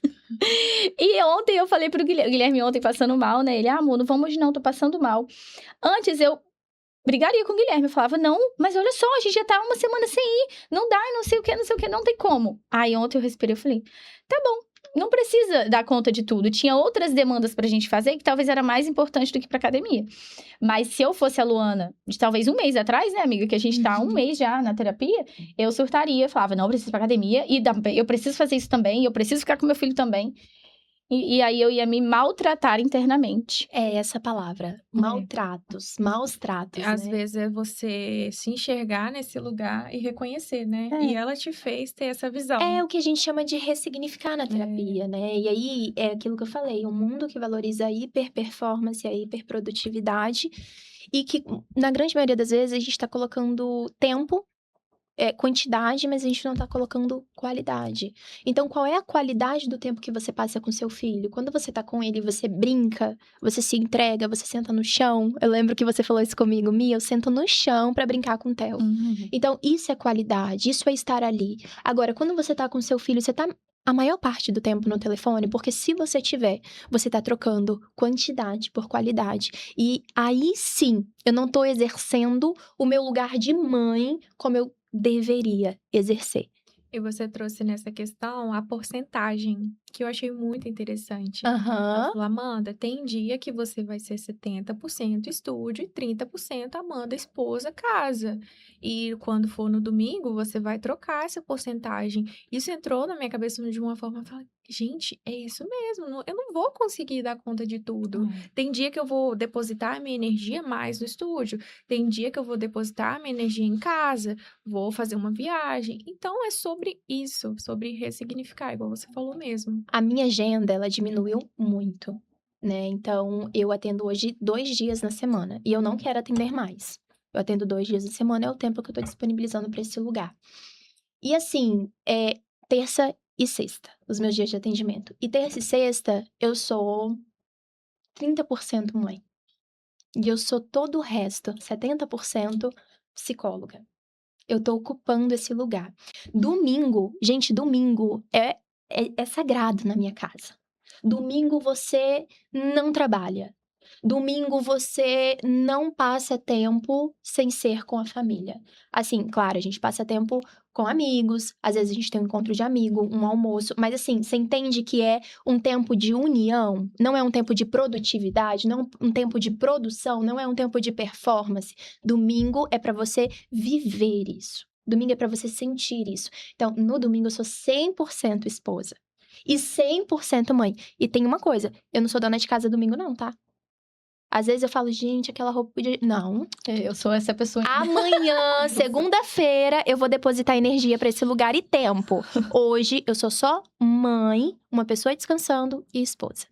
E ontem eu falei pro Guilherme ontem passando mal, né? Ele, amor, não vamos não, tô passando mal. Antes eu brigaria com o Guilherme, eu falava, não, mas olha só, a gente já tá 1 semana sem ir, não dá, não sei o que, não tem como. Aí ontem eu respirei e falei, tá bom. Não precisa dar conta de tudo. Tinha outras demandas pra gente fazer que talvez era mais importante do que pra academia. Mas se eu fosse a Luana, de talvez 1 mês atrás, né, amiga? Que a gente tá 1 mês já na terapia, eu surtaria. Falava, não, eu preciso ir pra academia. E eu preciso fazer isso também. Eu preciso ficar com meu filho também. e aí eu ia me maltratar internamente. É essa palavra, maltratos, maus tratos, Às né? vezes é você se enxergar nesse lugar e reconhecer, né? E ela te fez ter essa visão. É o que a gente chama de ressignificar na terapia, né? E aí é aquilo que eu falei, um mundo que valoriza a hiperperformance, a hiperprodutividade, e que, na grande maioria das vezes, a gente está colocando tempo, quantidade, mas a gente não tá colocando qualidade. Então, qual é a qualidade do tempo que você passa com seu filho? Quando você tá com ele, você brinca, você se entrega, você senta no chão. Eu lembro que você falou isso comigo, Mia, eu sento no chão pra brincar com o Theo. Então, isso é qualidade, isso é estar ali. Agora, quando você tá com seu filho, você tá a maior parte do tempo no telefone, porque se você tiver, você tá trocando quantidade por qualidade. E aí sim, eu não tô exercendo o meu lugar de mãe como eu deveria exercer. E você trouxe nessa questão a porcentagem, que eu achei muito interessante. Ela Aham. falou, Amanda, tem dia que você vai ser 70% estúdio e 30% Amanda, esposa, casa. E quando for no domingo, você vai trocar essa porcentagem. Isso entrou na minha cabeça de uma forma, eu falei, gente, é isso mesmo, eu não vou conseguir dar conta de tudo. Tem dia que eu vou depositar a minha energia mais no estúdio, tem dia que eu vou depositar a minha energia em casa, vou fazer uma viagem. Então, é sobre isso, sobre ressignificar, igual você falou mesmo. A minha agenda, ela diminuiu muito, né? Então, eu atendo hoje 2 dias na semana e eu não quero atender mais. Eu atendo 2 dias na semana, é o tempo que eu tô disponibilizando para esse lugar. E assim, terça e sexta, os meus dias de atendimento. E terça e sexta, eu sou 30% mãe. E eu sou todo o resto, 70% psicóloga. Eu tô ocupando esse lugar. Domingo, gente, domingo é sagrado na minha casa. Domingo você não trabalha. Domingo você não passa tempo sem ser com a família. Assim, claro, a gente passa tempo com amigos, às vezes a gente tem um encontro de amigo, um almoço, mas assim, você entende que é um tempo de união, não é um tempo de produtividade, não é um tempo de produção, não é um tempo de performance. Domingo é para você viver isso. Domingo é para você sentir isso. Então, no domingo eu sou 100% esposa. E 100% mãe. E tem uma coisa, eu não sou dona de casa domingo não, tá? Às vezes eu falo, gente, aquela roupa podia... Não. Eu sou essa pessoa. Amanhã, segunda-feira, eu vou depositar energia pra esse lugar e tempo. Hoje, eu sou só mãe, uma pessoa descansando e esposa.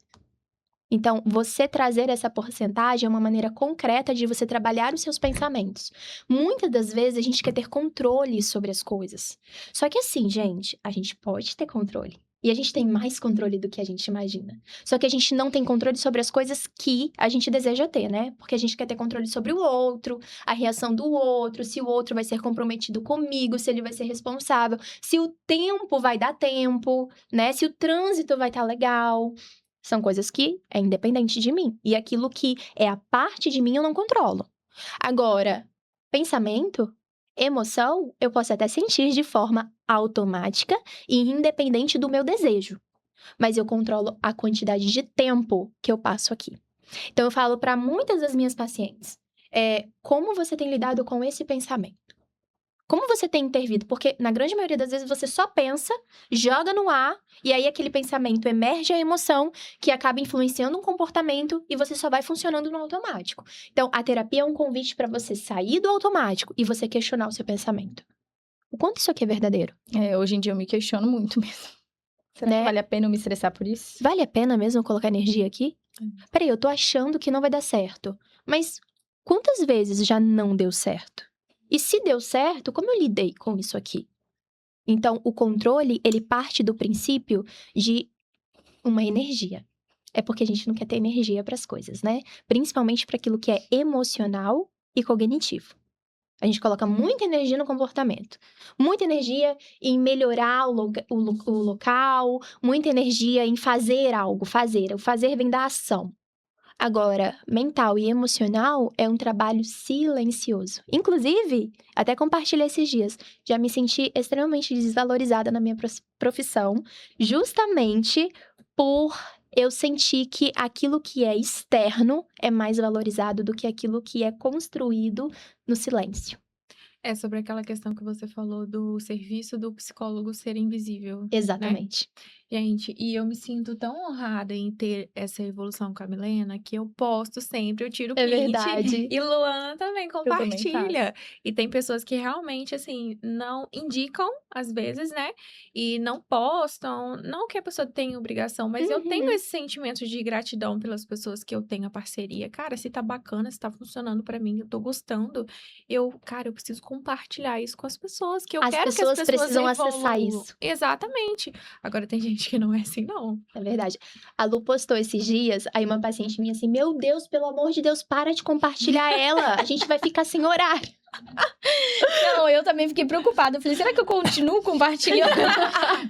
Então, você trazer essa porcentagem é uma maneira concreta de você trabalhar os seus pensamentos. Muitas das vezes, a gente quer ter controle sobre as coisas. Só que assim, gente, a gente pode ter controle. E a gente tem mais controle do que a gente imagina. Só que a gente não tem controle sobre as coisas que a gente deseja ter, né? Porque a gente quer ter controle sobre o outro, a reação do outro, se o outro vai ser comprometido comigo, se ele vai ser responsável, se o tempo vai dar tempo, né? Se o trânsito vai estar legal. São coisas que é independente de mim. E aquilo que é a parte de mim eu não controlo. Agora, pensamento, emoção, eu posso até sentir de forma automática e independente do meu desejo. Mas eu controlo a quantidade de tempo que eu passo aqui. Então, eu falo para muitas das minhas pacientes, como você tem lidado com esse pensamento? Como você tem intervido? Porque, na grande maioria das vezes, você só pensa, joga no ar, e aí aquele pensamento emerge a emoção, que acaba influenciando um comportamento, e você só vai funcionando no automático. Então, a terapia é um convite para você sair do automático e você questionar o seu pensamento. O quanto isso aqui é verdadeiro? Hoje em dia eu me questiono muito mesmo. Será Né? que vale a pena eu me estressar por isso? Vale a pena mesmo colocar energia aqui? Peraí, eu tô achando que não vai dar certo. Mas quantas vezes já não deu certo? E se deu certo, como eu lidei com isso aqui? Então, o controle, ele parte do princípio de uma energia. É porque a gente não quer ter energia para as coisas, né? Principalmente para aquilo que é emocional e cognitivo. A gente coloca muita energia no comportamento, muita energia em melhorar o local, muita energia em fazer algo, fazer. O fazer vem da ação. Agora, mental e emocional é um trabalho silencioso. Inclusive, até compartilhei esses dias, já me senti extremamente desvalorizada na minha profissão, justamente por eu sentir que aquilo que é externo é mais valorizado do que aquilo que é construído no silêncio. É sobre aquela questão que você falou do serviço do psicólogo ser invisível, né? Exatamente. Gente, e eu me sinto tão honrada em ter essa evolução com a Milena que eu posto sempre, eu tiro É print verdade. e Luana também Eu também faço. compartilha. E tem pessoas que realmente, assim, não indicam, às vezes, né? E não postam. Não que a pessoa tenha obrigação, mas eu tenho Uhum. esse sentimento de gratidão pelas pessoas que eu tenho a parceria. Cara, se tá bacana, se tá funcionando pra mim, eu tô gostando, eu preciso compartilhar isso com as pessoas, que eu As quero que as pessoas pessoas precisam acessar evoluam. isso. Exatamente. Agora tem gente que não é assim, não. É verdade. A Lu postou esses dias, aí uma paciente minha assim, meu Deus, pelo amor de Deus, para de compartilhar ela, a gente vai ficar sem horário. Não, eu também fiquei preocupada. Eu falei, será que eu continuo compartilhando?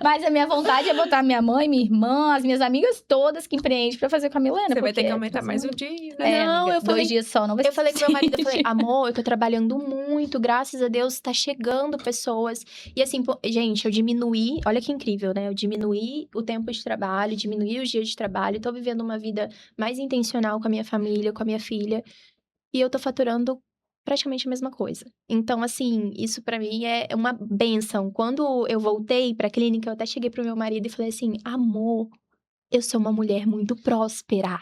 Mas a minha vontade é botar minha mãe, minha irmã, as minhas amigas todas que empreendem pra fazer com a Milena. Você vai ter porque que aumentar mais um assim, dia, né? É, Não, amiga, eu falei- 2 dias só, não vai Eu ser falei com meu marido, eu falei, suficiente. amor, eu tô trabalhando muito, graças a Deus tá chegando pessoas. E assim, gente, eu diminuí, olha que incrível, né? Eu diminuí o tempo de trabalho, diminuí os dias de trabalho, tô vivendo uma vida mais intencional com a minha família, com a minha filha. E eu tô faturando praticamente a mesma coisa. Então, assim, isso pra mim é uma bênção. Quando eu voltei pra clínica, eu até cheguei pro meu marido e falei assim, amor, eu sou uma mulher muito próspera.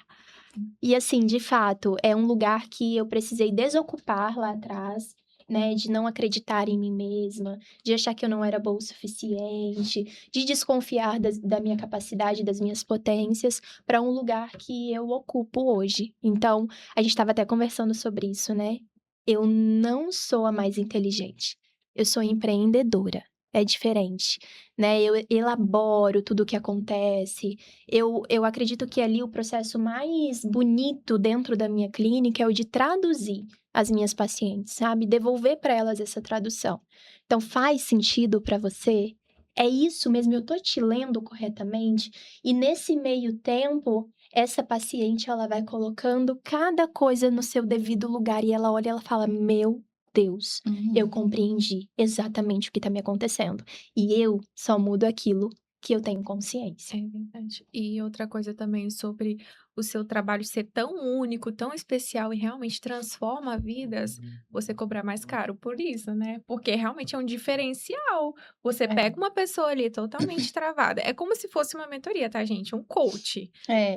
E assim, de fato, é um lugar que eu precisei desocupar lá atrás, né? De não acreditar em mim mesma, de achar que eu não era boa o suficiente, de desconfiar da minha capacidade, das minhas potências, para um lugar que eu ocupo hoje. Então, a gente estava até conversando sobre isso, né? Eu não sou a mais inteligente, eu sou empreendedora. É diferente, né? Eu elaboro tudo o que acontece, eu acredito que ali o processo mais bonito dentro da minha clínica é o de traduzir as minhas pacientes, sabe? Devolver para elas essa tradução. Então, faz sentido para você? É isso mesmo, eu tô te lendo corretamente? E nesse meio tempo, essa paciente, ela vai colocando cada coisa no seu devido lugar e ela olha e ela fala: Meu Deus, eu compreendi exatamente o que tá me acontecendo. E eu só mudo aquilo que eu tenho consciência. É verdade. E outra coisa também sobre o seu trabalho ser tão único, tão especial e realmente transforma vidas, você cobrar mais caro por isso, né? Porque realmente é um diferencial. Você É. pega uma pessoa ali totalmente travada. É como se fosse uma mentoria, tá, gente? Um coach.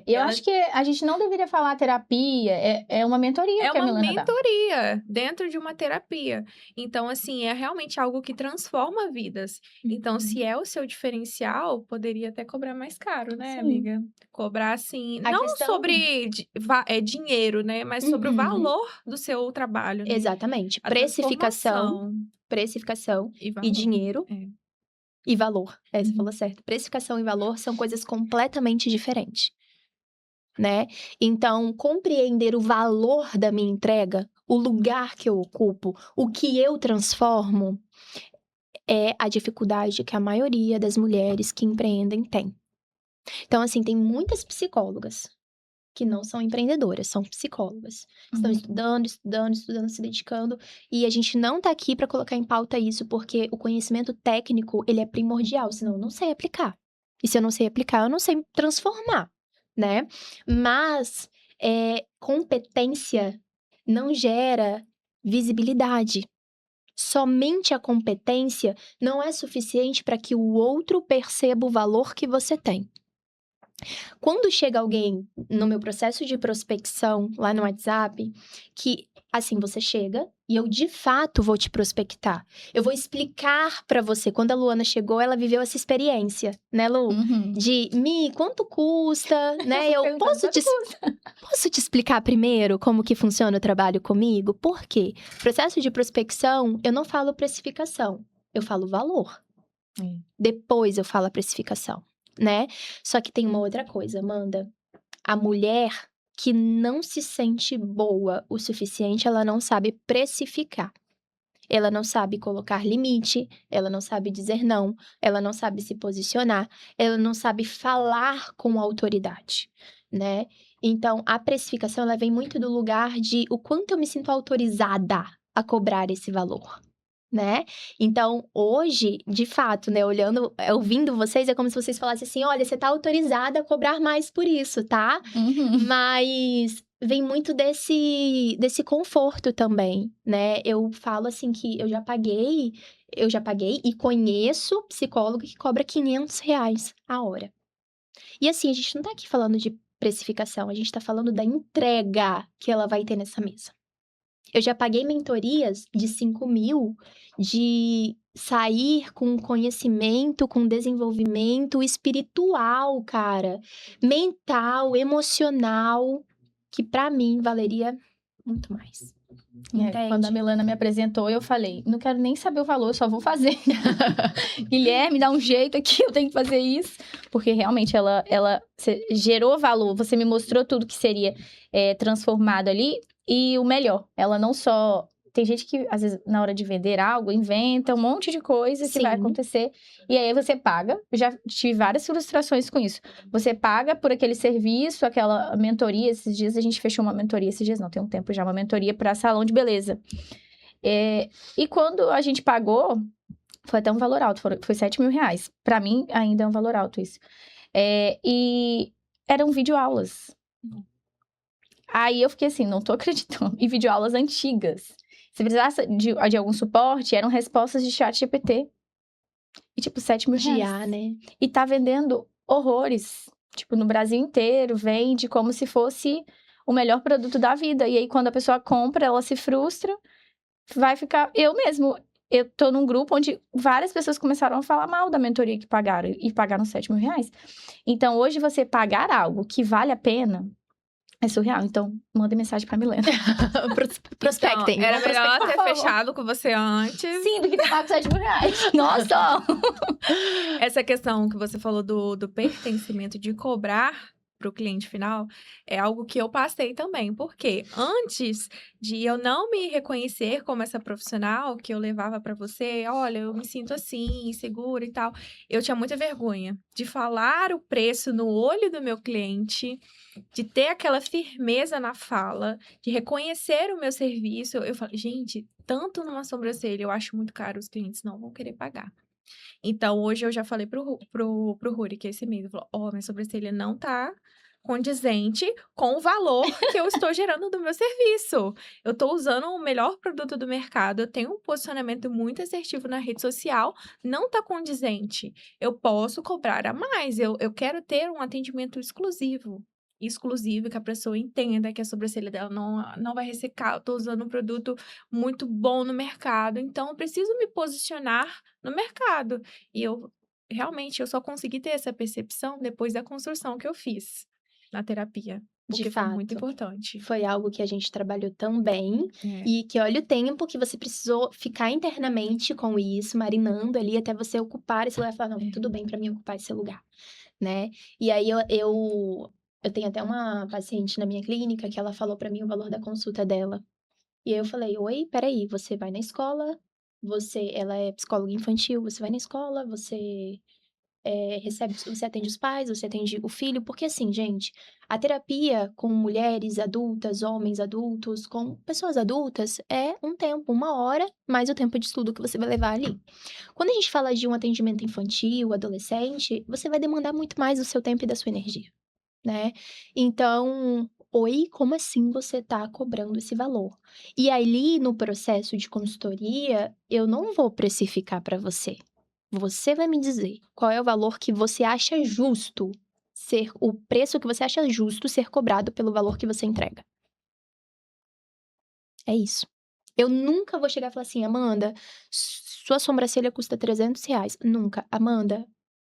Eu Ela- acho que a gente não deveria falar terapia, é uma mentoria É que a uma Milena dá. mentoria dentro de uma terapia. Então, assim, é realmente algo que transforma vidas. Então, se é o seu diferencial, poderia até cobrar mais caro, né, Sim. amiga? Cobrar, assim, A não questão- sobre dinheiro, né? Mas sobre o Uhum. valor do seu trabalho, né? Exatamente. A Precificação transformação e valor. dinheiro É. e valor. Você Uhum. falou certo. Precificação e valor são coisas completamente diferentes, né? Então, compreender o valor da minha entrega, o lugar que eu ocupo, o que eu transformo, é a dificuldade que a maioria das mulheres que empreendem tem. Então, assim, tem muitas psicólogas que não são empreendedoras, são psicólogas. Estão Uhum. estudando, se dedicando. E a gente não tá aqui para colocar em pauta isso, porque o conhecimento técnico, ele é primordial, senão eu não sei aplicar. E se eu não sei aplicar, eu não sei transformar, né? Mas competência não gera visibilidade. Somente a competência não é suficiente para que o outro perceba o valor que você tem. Quando chega alguém no meu processo de prospecção lá no WhatsApp, que assim você chega e eu de fato vou te prospectar. Eu vou explicar pra você. Quando a Luana chegou, ela viveu essa experiência, né, Lu? Uhum. De quanto custa, né? Eu Perguntando posso quanto custa. posso te explicar primeiro como que funciona o trabalho comigo? Por quê? Processo de prospecção, eu não falo precificação, eu falo valor. Depois eu falo a precificação, né? Só que tem uma outra coisa, Amanda. A mulher que não se sente boa o suficiente, ela não sabe precificar. Ela não sabe colocar limite, ela não sabe dizer não, ela não sabe se posicionar, ela não sabe falar com autoridade, né? Então, a precificação, ela vem muito do lugar de o quanto eu me sinto autorizada a cobrar esse valor, né? Então, hoje, de fato, né, ouvindo vocês, é como se vocês falassem assim, olha, você tá autorizada a cobrar mais por isso, tá? Uhum. Mas vem muito desse conforto também, né? Eu falo assim que eu já paguei e conheço psicólogo que cobra R$ 500 a hora. E assim, a gente não tá aqui falando de precificação, a gente tá falando da entrega que ela vai ter nessa mesa. Eu já paguei mentorias de 5.000, de sair com conhecimento, com desenvolvimento espiritual, cara, mental, emocional, que pra mim valeria muito mais. Quando a Entende? Milana me apresentou, eu falei, não quero nem saber o valor, só vou fazer. Guilherme, dá um jeito aqui, eu tenho que fazer isso. Porque realmente você gerou valor, você me mostrou tudo que seria transformado ali. E o melhor, ela não só... Tem gente que, às vezes, na hora de vender algo, inventa um monte de coisa que vai Sim. acontecer. E aí você paga. Eu já tive várias frustrações com isso. Você paga por aquele serviço, aquela mentoria. Esses dias a gente fechou uma mentoria. Esses dias não, tem um tempo já, uma mentoria para salão de beleza. E quando a gente pagou, foi até um valor alto, foi R$7.000. Para mim, ainda é um valor alto isso. E eram videoaulas. Aí eu fiquei assim, não tô acreditando. E videoaulas antigas. Se precisasse de algum suporte, eram respostas de chat GPT. E tipo, R$7.000. Já, né? E tá vendendo horrores. Tipo, no Brasil inteiro, vende como se fosse o melhor produto da vida. E aí, quando a pessoa compra, ela se frustra, vai ficar... Eu tô num grupo onde várias pessoas começaram a falar mal da mentoria que pagaram. E pagaram R$7.000. Então, hoje, você pagar algo que vale a pena... É surreal, então manda mensagem pra Milena. Prospectem. Então, era Vamos melhor prospectar, ter por favor. fechado com você antes. Sim, do que pagar R$7.000. Nossa! Essa questão que você falou do pertencimento, de cobrar para o cliente final, é algo que eu passei também. Porque antes de eu não me reconhecer como essa profissional que eu levava para você, olha, eu me sinto assim, insegura e tal, eu tinha muita vergonha de falar o preço no olho do meu cliente, de ter aquela firmeza na fala, de reconhecer o meu serviço. Eu falei, gente, tanto numa sobrancelha eu acho muito caro, os clientes não vão querer pagar. Então, hoje eu já falei pro Ruri, que é esse amigo, falou, ó, minha sobrancelha não tá condizente com o valor que eu estou gerando do meu serviço. Eu tô usando o melhor produto do mercado, eu tenho um posicionamento muito assertivo na rede social, não tá condizente. Eu posso cobrar a mais, eu quero ter um atendimento exclusivo, que a pessoa entenda que a sobrancelha dela não vai ressecar, eu tô usando um produto muito bom no mercado, então eu preciso me posicionar no mercado. E realmente, eu só consegui ter essa percepção depois da construção que eu fiz na terapia, De porque foi muito fato. importante. Foi algo que a gente trabalhou também. É. E que olha o tempo que você precisou ficar internamente com isso, marinando ali, até você ocupar esse lugar e falar, não, tudo bem pra mim ocupar esse lugar, né? E aí eu tenho até uma paciente na minha clínica que ela falou pra mim o valor da consulta dela. E aí eu falei, oi, peraí, você vai na escola, ela é psicóloga infantil, você vai na escola, você você atende os pais, você atende o filho, porque assim, gente, a terapia com mulheres adultas, homens adultos, com pessoas adultas, é um tempo, 1 hora, mais o tempo de estudo que você vai levar ali. Quando a gente fala de um atendimento infantil, adolescente, você vai demandar muito mais do seu tempo e da sua energia, né? Então, oi, como assim você tá cobrando esse valor? E ali, no processo de consultoria, eu não vou precificar para você. Você vai me dizer qual é o valor que você acha justo ser, o preço que você acha justo ser cobrado pelo valor que você entrega. É isso. Eu nunca vou chegar e falar assim, Amanda, sua sobrancelha custa R$300. Nunca. Amanda,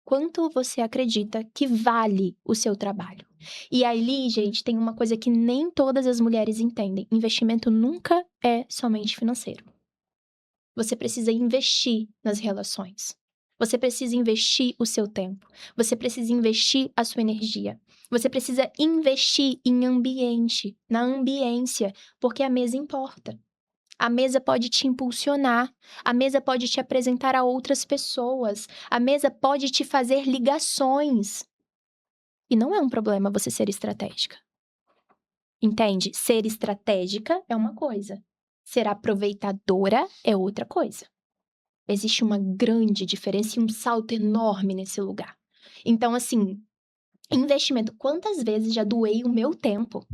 quanto você acredita que vale o seu trabalho? E ali, gente, tem uma coisa que nem todas as mulheres entendem. Investimento nunca é somente financeiro. Você precisa investir nas relações. Você precisa investir o seu tempo. Você precisa investir a sua energia. Você precisa investir em ambiente, na ambiência, porque a mesa importa. A mesa pode te impulsionar, a mesa pode te apresentar a outras pessoas, a mesa pode te fazer ligações. E não é um problema você ser estratégica. Entende? Ser estratégica é uma coisa. Ser aproveitadora é outra coisa. Existe uma grande diferença e um salto enorme nesse lugar. Então, assim, investimento. Quantas vezes já doei o meu tempo?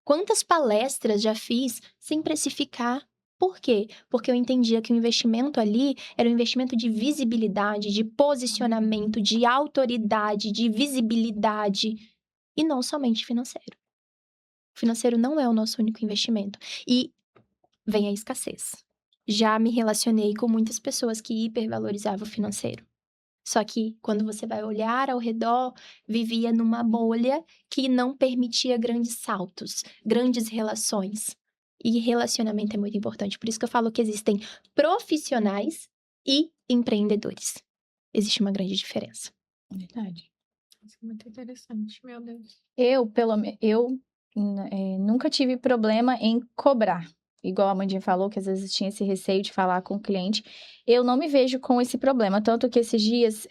Quantas palestras já fiz sem precificar? Por quê? Porque eu entendia que o investimento ali era um investimento de visibilidade, de posicionamento, de autoridade, de visibilidade, e não somente financeiro. O financeiro não é o nosso único investimento. E vem a escassez. Já me relacionei com muitas pessoas que hipervalorizavam o financeiro. Só que, quando você vai olhar ao redor, vivia numa bolha que não permitia grandes saltos, grandes relações. E relacionamento é muito importante. Por isso que eu falo que existem profissionais e empreendedores. Existe uma grande diferença. Verdade. Isso é muito interessante, meu Deus. Eu nunca tive problema em cobrar. Igual a Amandinha falou, que às vezes tinha esse receio de falar com o cliente. Eu não me vejo com esse problema. Tanto que esses dias,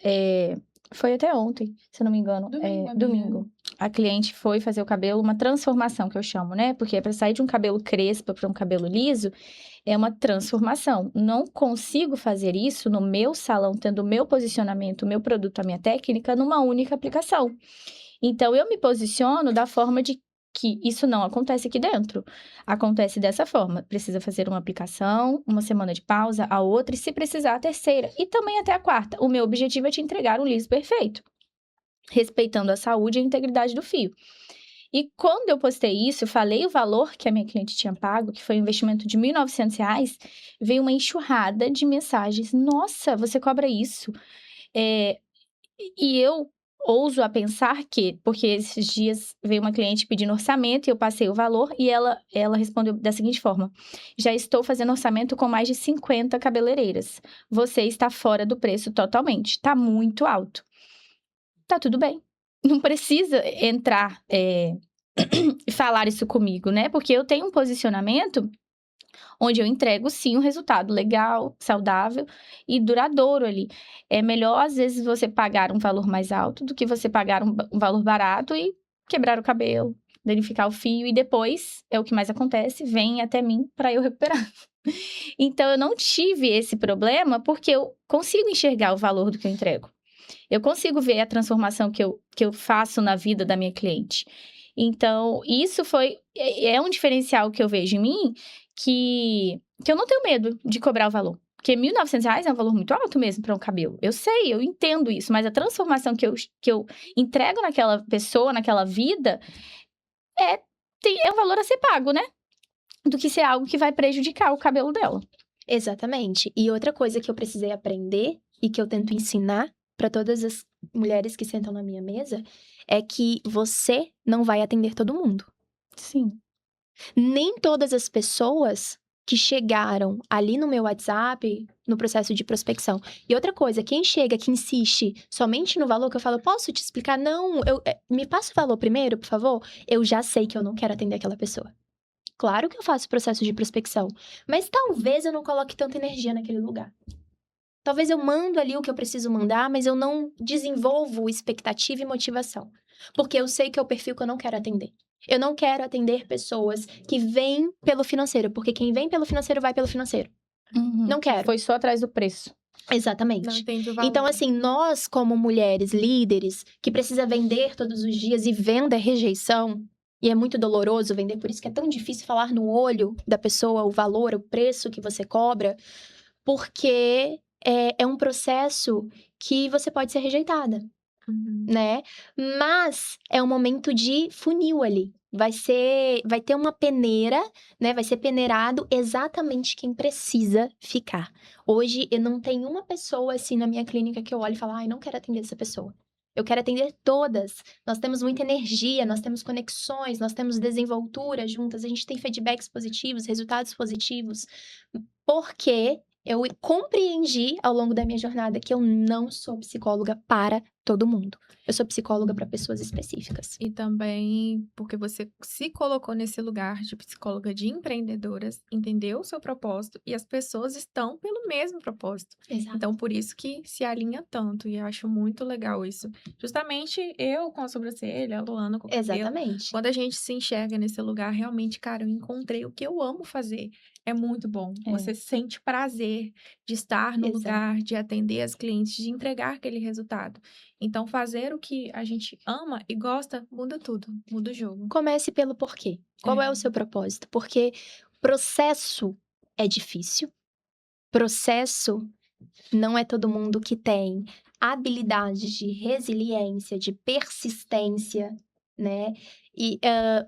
foi até ontem, se eu não me engano. Domingo. A cliente foi fazer o cabelo, uma transformação que eu chamo, né? Porque é para sair de um cabelo crespo para um cabelo liso, é uma transformação. Não consigo fazer isso no meu salão, tendo o meu posicionamento, o meu produto, a minha técnica, numa única aplicação. Então, eu me posiciono da forma de que isso não acontece aqui dentro. Acontece dessa forma. Precisa fazer uma aplicação, uma semana de pausa, a outra, e se precisar, a terceira. E também até a quarta. O meu objetivo é te entregar um liso perfeito, respeitando a saúde e a integridade do fio. E quando eu postei isso, falei o valor que a minha cliente tinha pago, que foi um investimento de R$ 1.900, veio uma enxurrada de mensagens. Nossa, você cobra isso? E eu ouso a pensar que, porque esses dias veio uma cliente pedindo orçamento e eu passei o valor e ela respondeu da seguinte forma: já estou fazendo orçamento com mais de 50 cabeleireiras. Você está fora do preço totalmente. Está muito alto. Tá tudo bem. Não precisa entrar e falar isso comigo, né? Porque eu tenho um posicionamento onde eu entrego, sim, um resultado legal, saudável e duradouro ali. É melhor, às vezes, você pagar um valor mais alto do que você pagar um valor barato e quebrar o cabelo, danificar o fio e depois, é o que mais acontece, vem até mim para eu recuperar. Então, eu não tive esse problema porque eu consigo enxergar o valor do que eu entrego. Eu consigo ver a transformação que eu faço na vida da minha cliente. Então, isso é um diferencial que eu vejo em mim, que eu não tenho medo de cobrar o valor. Porque R$ 1.900 é um valor muito alto mesmo para um cabelo. Eu sei, eu entendo isso, mas a transformação que eu entrego naquela pessoa, naquela vida, é um valor a ser pago, né? Do que ser algo que vai prejudicar o cabelo dela. Exatamente. E outra coisa que eu precisei aprender e que eu tento ensinar para todas as mulheres que sentam na minha mesa é que você não vai atender todo mundo. Sim. Nem todas as pessoas que chegaram ali no meu WhatsApp, no processo de prospecção. E outra coisa, quem chega, que insiste somente no valor, que eu falo, posso te explicar? Não, me passa o valor primeiro, por favor. Eu já sei que eu não quero atender aquela pessoa. Claro que eu faço processo de prospecção, mas talvez eu não coloque tanta energia naquele lugar. Talvez eu mando ali o que eu preciso mandar, mas eu não desenvolvo expectativa e motivação. Porque eu sei que é o perfil que eu não quero atender. Eu não quero atender pessoas que vêm pelo financeiro, porque quem vem pelo financeiro vai pelo financeiro. Uhum. Não quero. Foi só atrás do preço. Exatamente. Não entende o valor. Então, assim, nós como mulheres líderes, que precisa vender todos os dias e venda é rejeição, e é muito doloroso vender, por isso que é tão difícil falar no olho da pessoa o valor, o preço que você cobra, porque é um processo que você pode ser rejeitada, né? Mas é um momento de funil ali. Vai ter uma peneira, né? Vai ser peneirado exatamente quem precisa ficar. Hoje, eu não tenho uma pessoa assim na minha clínica que eu olho e falo, ai, não quero atender essa pessoa. Eu quero atender todas. Nós temos muita energia, nós temos conexões, nós temos desenvoltura juntas, a gente tem feedbacks positivos, resultados positivos. Porque eu compreendi ao longo da minha jornada que eu não sou psicóloga para todo mundo. Eu sou psicóloga para pessoas específicas. E também porque você se colocou nesse lugar de psicóloga de empreendedoras, entendeu o seu propósito e as pessoas estão pelo mesmo propósito. Exato. Então, por isso que se alinha tanto. E eu acho muito legal isso. Justamente eu com a sobrancelha, a Luana com o cabelo. Exatamente. Quando a gente se enxerga nesse lugar, realmente, cara, eu encontrei o que eu amo fazer. É muito bom. Você sente prazer de estar no Exato. lugar, de atender as clientes, de entregar aquele resultado. Então, fazer o que a gente ama e gosta muda tudo, muda o jogo. Comece pelo porquê. Qual é o seu propósito? Porque processo é difícil. Processo, não é todo mundo que tem habilidades de resiliência, de persistência, né?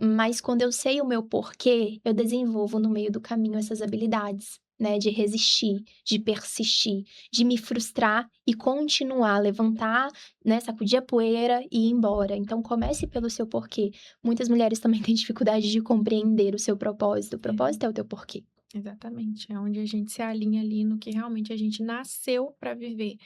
Mas quando eu sei o meu porquê, eu desenvolvo no meio do caminho essas habilidades, né? De resistir, de persistir, de me frustrar e continuar, levantar, né? Sacudir a poeira e ir embora. Então, comece pelo seu porquê. Muitas mulheres também têm dificuldade de compreender o seu propósito. O propósito é o teu porquê. Exatamente, é onde a gente se alinha ali no que realmente a gente nasceu para viver.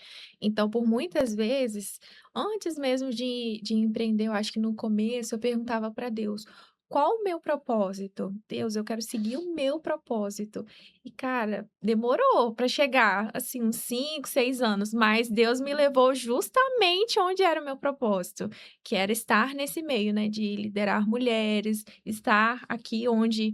Então, por muitas vezes, antes mesmo de empreender, eu acho que no começo eu perguntava para Deus: qual o meu propósito? Deus, eu quero seguir o meu propósito. E, cara, demorou para chegar, assim, uns 5, 6 anos, mas Deus me levou justamente onde era o meu propósito, que era estar nesse meio, né, de liderar mulheres, estar aqui onde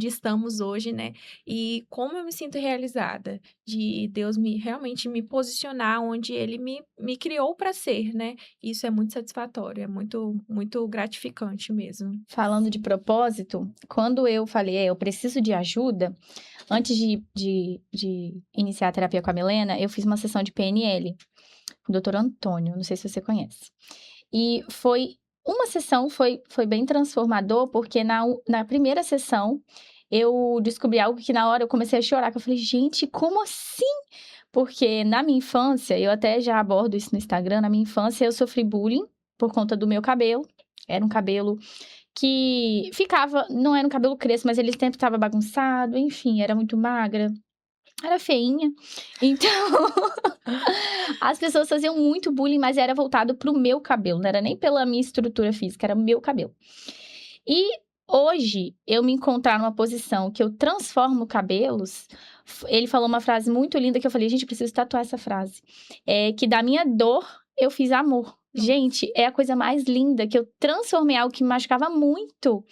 estamos hoje, né? E como eu me sinto realizada de Deus realmente me posicionar onde Ele me criou para ser, né? Isso é muito satisfatório, é muito, muito gratificante mesmo. Falando de propósito, quando eu falei, eu preciso de ajuda, antes de iniciar a terapia com a Milena, eu fiz uma sessão de PNL com o Dr. Antônio, não sei se você conhece. E uma sessão foi bem transformador, porque na primeira sessão eu descobri algo que na hora eu comecei a chorar, que eu falei, gente, como assim? Porque na minha infância, eu até já abordo isso no Instagram, na minha infância eu sofri bullying por conta do meu cabelo. Era um cabelo que não era um cabelo crespo, mas ele sempre estava bagunçado, enfim, era muito magra. Era feinha. Então, as pessoas faziam muito bullying, mas era voltado pro meu cabelo, não era nem pela minha estrutura física, era o meu cabelo. E hoje, eu me encontrar numa posição que eu transformo cabelos, ele falou uma frase muito linda que eu falei, gente, eu preciso tatuar essa frase. É que da minha dor, eu fiz amor. Gente, é a coisa mais linda, que eu transformei algo que me machucava muito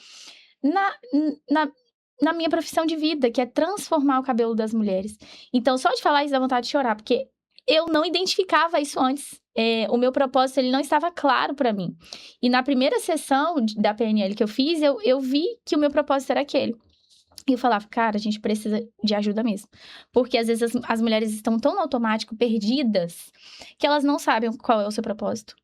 na minha profissão de vida, que é transformar o cabelo das mulheres. Então, só de falar isso dá vontade de chorar, porque eu não identificava isso antes. O meu propósito, ele não estava claro para mim. E na primeira sessão da PNL que eu fiz, eu vi que o meu propósito era aquele. E eu falava, cara, a gente precisa de ajuda mesmo. Porque às vezes as mulheres estão tão no automático, perdidas, que elas não sabem qual é o seu propósito.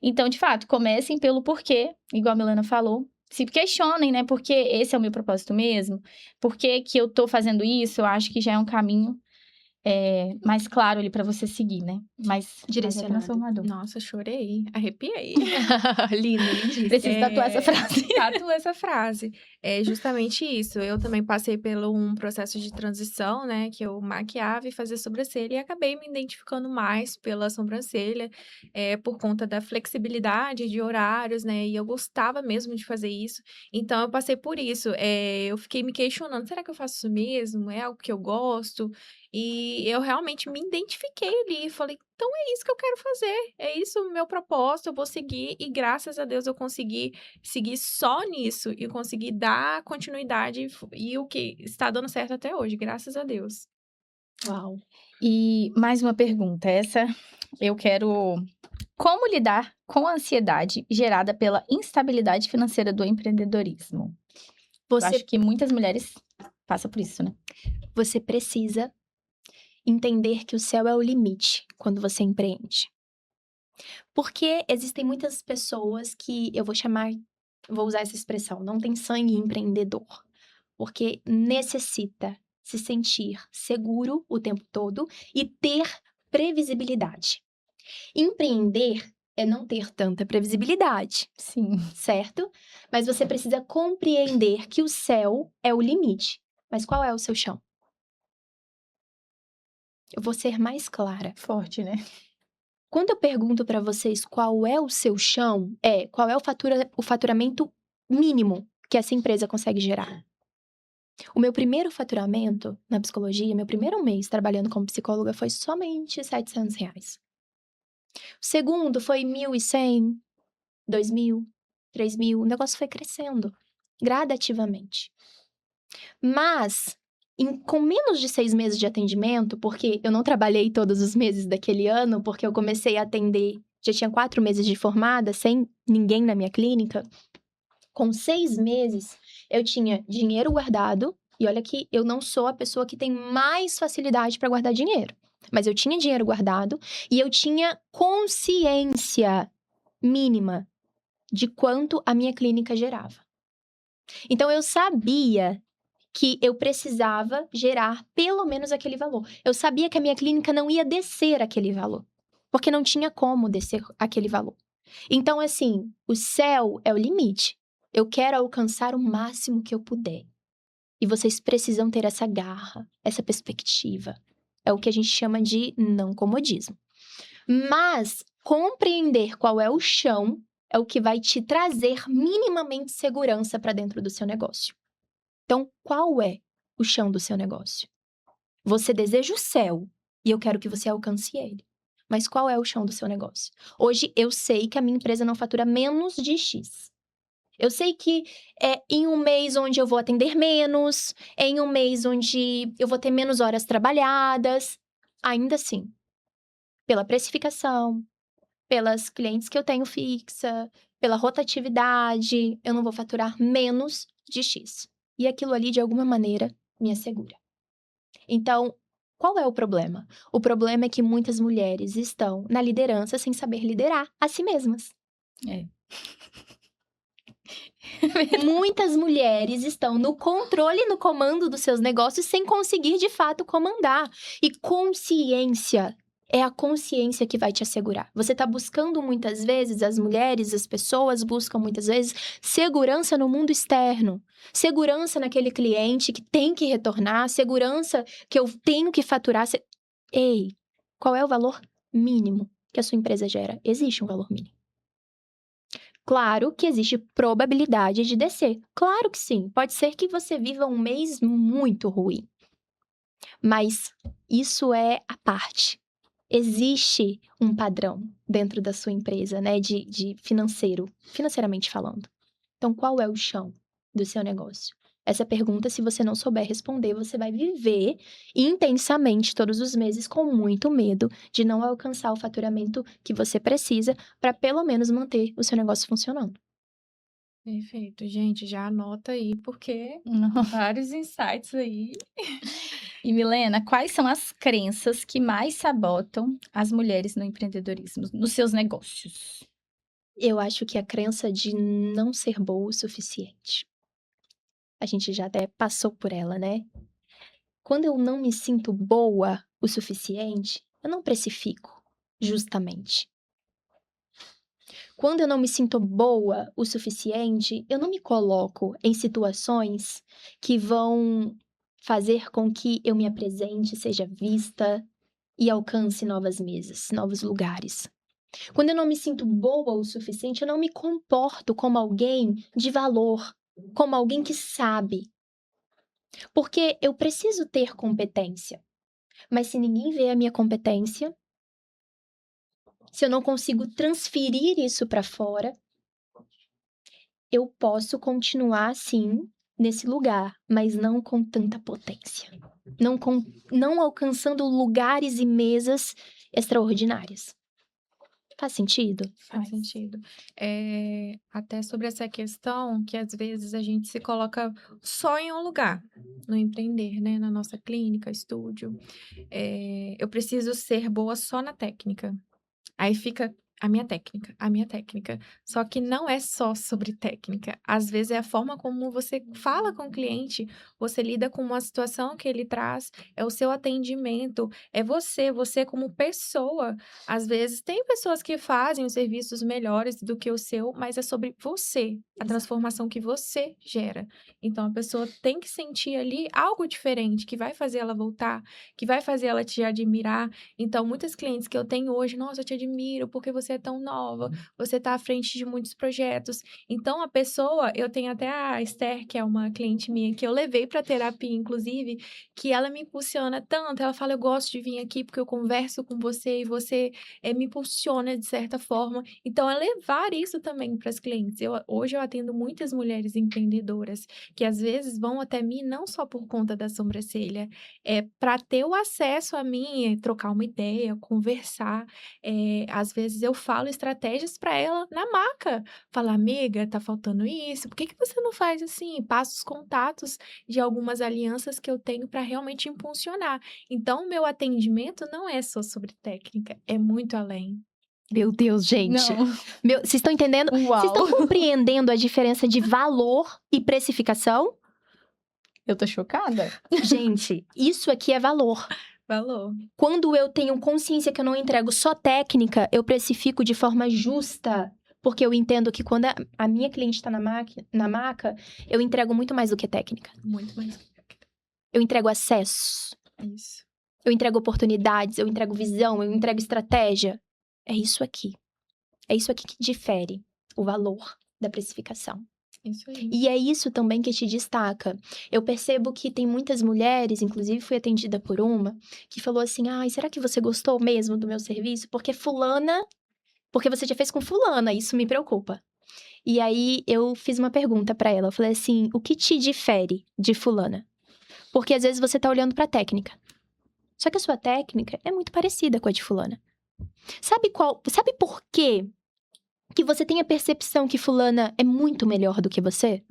Então, de fato, comecem pelo porquê, igual a Milena falou. Se questionem, né? Porque esse é o meu propósito mesmo? Por que que eu tô fazendo isso? Eu acho que já é um caminho mais claro ali pra você seguir, né? Mais Direcionado. transformador. Nossa, chorei, arrepiei. Lindo, lindíssimo. Preciso tatuar essa frase. Tatua essa frase. É justamente isso. Eu também passei por um processo de transição, né? Que eu maquiava e fazia sobrancelha e acabei me identificando mais pela sobrancelha, por conta da flexibilidade de horários, né? E eu gostava mesmo de fazer isso. Então, eu passei por isso. Eu fiquei me questionando, será que eu faço isso mesmo? É algo que eu gosto? E eu realmente me identifiquei ali e falei, então é isso que eu quero fazer, é isso o meu propósito, eu vou seguir e graças a Deus eu consegui seguir só nisso e consegui dar continuidade e o que está dando certo até hoje, graças a Deus. Uau. E mais uma pergunta. Essa eu quero... Como lidar com a ansiedade gerada pela instabilidade financeira do empreendedorismo? Eu acho que muitas mulheres passam por isso, né? Você precisa entender que o céu é o limite quando você empreende. Porque existem muitas pessoas que vou usar essa expressão, não tem sangue empreendedor. Porque necessita se sentir seguro o tempo todo e ter previsibilidade. Empreender é não ter tanta previsibilidade, Sim. certo? Mas você precisa compreender que o céu é o limite. Mas qual é o seu chão? Eu vou ser mais clara. Forte, né? Quando eu pergunto para vocês qual é o seu chão, qual é o faturamento mínimo que essa empresa consegue gerar. O meu primeiro faturamento na psicologia, meu primeiro mês trabalhando como psicóloga foi somente R$700. O segundo foi 1.100, 2.000, 3.000. O negócio foi crescendo gradativamente. Mas, com menos de 6 meses de atendimento, porque eu não trabalhei todos os meses daquele ano, porque eu comecei a atender, já tinha 4 meses de formada, sem ninguém na minha clínica. Com 6 meses, eu tinha dinheiro guardado, E olha que eu não sou a pessoa que tem mais facilidade para guardar dinheiro. Mas eu tinha dinheiro guardado e eu tinha consciência mínima de quanto a minha clínica gerava. Então eu sabia que eu precisava gerar pelo menos aquele valor. Eu sabia que a minha clínica não ia descer aquele valor, porque não tinha como descer aquele valor. Então, assim, o céu é o limite. Eu quero alcançar o máximo que eu puder. E vocês precisam ter essa garra, essa perspectiva. É o que a gente chama de não comodismo. Mas compreender qual é o chão é o que vai te trazer minimamente segurança para dentro do seu negócio. Então, qual é o chão do seu negócio? Você deseja o céu e eu quero que você alcance ele. Mas qual é o chão do seu negócio? Hoje eu sei que a minha empresa não fatura menos de X. Eu sei que é em um mês onde eu vou atender menos, é em um mês onde eu vou ter menos horas trabalhadas. Ainda assim, pela precificação, pelas clientes que eu tenho fixa, pela rotatividade, eu não vou faturar menos de X. E aquilo ali, de alguma maneira, me assegura. Então, qual é o problema? O problema é que muitas mulheres estão na liderança sem saber liderar a si mesmas. É. Muitas mulheres estão no controle e no comando dos seus negócios sem conseguir, de fato, comandar. E consciência é a consciência que vai te assegurar. Você está buscando muitas vezes, as mulheres, as pessoas buscam muitas vezes segurança no mundo externo. Segurança naquele cliente que tem que retornar, segurança que eu tenho que faturar. Ei, qual é o valor mínimo que a sua empresa gera? Existe um valor mínimo. Claro que existe probabilidade de descer. Claro que sim. Pode ser que você viva um mês muito ruim. Mas isso é a parte. Existe um padrão dentro da sua empresa, né? De financeiramente falando. Então, qual é o chão do seu negócio? Essa pergunta, se você não souber responder, você vai viver intensamente todos os meses com muito medo de não alcançar o faturamento que você precisa para pelo menos manter o seu negócio funcionando. Perfeito, gente, já anota aí, porque vários insights aí. E Milena, quais são as crenças que mais sabotam as mulheres no empreendedorismo, nos seus negócios? Eu acho que a crença de não ser boa o suficiente. A gente já até passou por ela, né? Quando eu não me sinto boa o suficiente, eu não precifico justamente. Quando eu não me sinto boa o suficiente, eu não me coloco em situações que vão fazer com que eu me apresente, seja vista e alcance novas mesas, novos lugares. Quando eu não me sinto boa o suficiente, eu não me comporto como alguém de valor, como alguém que sabe. Porque eu preciso ter competência. Mas se ninguém vê a minha competência, se eu não consigo transferir isso para fora, eu posso continuar assim nesse lugar, mas não com tanta potência. Não alcançando lugares e mesas extraordinárias. Faz sentido? Faz sentido. Até sobre essa questão que às vezes a gente se coloca só em um lugar, no empreender, né? Na nossa clínica, estúdio. Eu preciso ser boa só na técnica. Aí fica a minha técnica, a minha técnica. Só que não é só sobre técnica. Às vezes é a forma como você fala com o cliente, você lida com uma situação que ele traz, é o seu atendimento, é você como pessoa. Às vezes tem pessoas que fazem os serviços melhores do que o seu, mas é sobre você, a transformação que você gera. Então a pessoa tem que sentir ali algo diferente, que vai fazer ela voltar, que vai fazer ela te admirar. Então, muitas clientes que eu tenho hoje, nossa, eu te admiro porque você é tão nova, você tá à frente de muitos projetos. Então, a pessoa, eu tenho até a Esther, que é uma cliente minha, que eu levei para terapia, inclusive, que ela me impulsiona tanto. Ela fala, eu gosto de vir aqui porque eu converso com você e você me impulsiona de certa forma. Então, é levar isso também para as clientes. Hoje eu atendo muitas mulheres empreendedoras que às vezes vão até mim não só por conta da sobrancelha, para ter o acesso a mim, trocar uma ideia, conversar. Às vezes eu falo estratégias para ela na maca. Falar, amiga, tá faltando isso, por que que você não faz assim? Passa os contatos de algumas alianças que eu tenho para realmente impulsionar. Então, o meu atendimento não é só sobre técnica, é muito além. Meu Deus, gente. Não. Vocês estão entendendo? Vocês Uau. estão compreendendo a diferença de valor e precificação? Eu tô chocada. Gente, isso aqui é valor. Valor. Quando eu tenho consciência que eu não entrego só técnica, eu precifico de forma justa. Porque eu entendo que quando a minha cliente está na maca, eu entrego muito mais do que técnica. Muito mais. Eu entrego acesso, Isso. eu entrego oportunidades, eu entrego visão, eu entrego estratégia. É isso aqui. É isso aqui que difere o valor da precificação. Isso aí. E é isso também que te destaca. Eu percebo que tem muitas mulheres, inclusive fui atendida por uma, que falou assim, ai, será que você gostou mesmo do meu serviço? Porque você já fez com fulana, isso me preocupa. E aí, eu fiz uma pergunta pra ela, eu falei assim, o que te difere de fulana? Porque às vezes você tá olhando pra técnica. Só que a sua técnica é muito parecida com a de fulana. Sabe por quê que você tem a percepção que fulana é muito melhor do que você?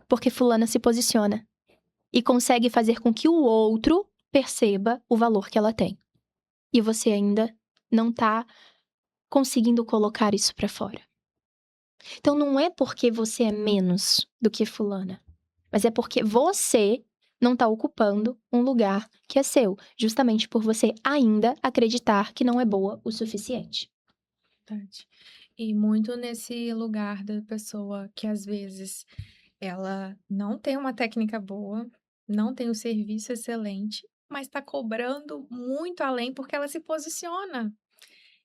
Porque fulana se posiciona e consegue fazer com que o outro perceba o valor que ela tem. E você ainda não tá conseguindo colocar isso pra fora. Então não é porque você é menos do que fulana, mas é porque você não tá ocupando um lugar que é seu, justamente por você ainda acreditar que não é boa o suficiente. Verdade. E muito nesse lugar da pessoa que às vezes ela não tem uma técnica boa, não tem um serviço excelente, mas está cobrando muito além porque ela se posiciona.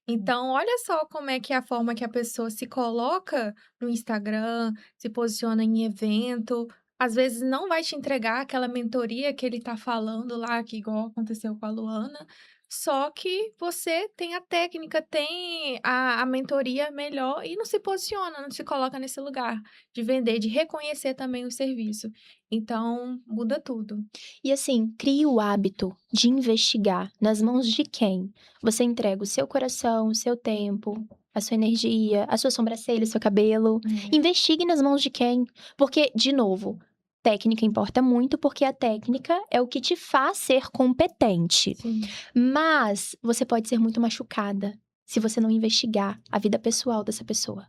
Então, olha só como é que é a forma que a pessoa se coloca no Instagram, se posiciona em evento. Às vezes não vai te entregar aquela mentoria que ele tá falando lá, que igual aconteceu com a Luana. Só que você tem a técnica, tem a mentoria melhor e não se posiciona, não se coloca nesse lugar de vender, de reconhecer também o serviço. Então, muda tudo. E assim, crie o hábito de investigar nas mãos de quem você entrega o seu coração, o seu tempo, a sua energia, a sua sobrancelha, o seu cabelo. Investigue nas mãos de quem. Porque, de novo, técnica importa muito porque a técnica é o que te faz ser competente. Sim. Mas você pode ser muito machucada se você não investigar a vida pessoal dessa pessoa.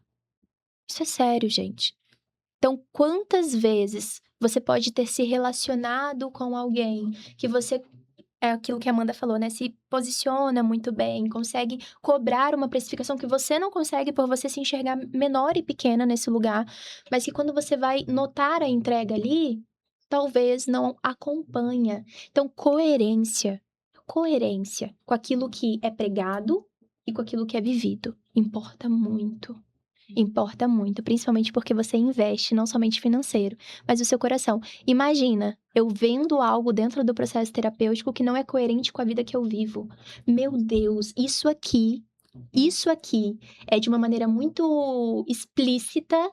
Isso é sério, gente. Então, quantas vezes você pode ter se relacionado com alguém que você, é aquilo que a Amanda falou, né? Se posiciona muito bem, consegue cobrar uma precificação que você não consegue por você se enxergar menor e pequena nesse lugar, mas que quando você vai notar a entrega ali, talvez não acompanha. Então, coerência com aquilo que é pregado e com aquilo que é vivido. Importa muito. Importa muito, principalmente porque você investe não somente financeiro, mas o seu coração. Imagina, eu vendo algo dentro do processo terapêutico que não é coerente com a vida que eu vivo. Meu Deus, isso aqui é de uma maneira muito explícita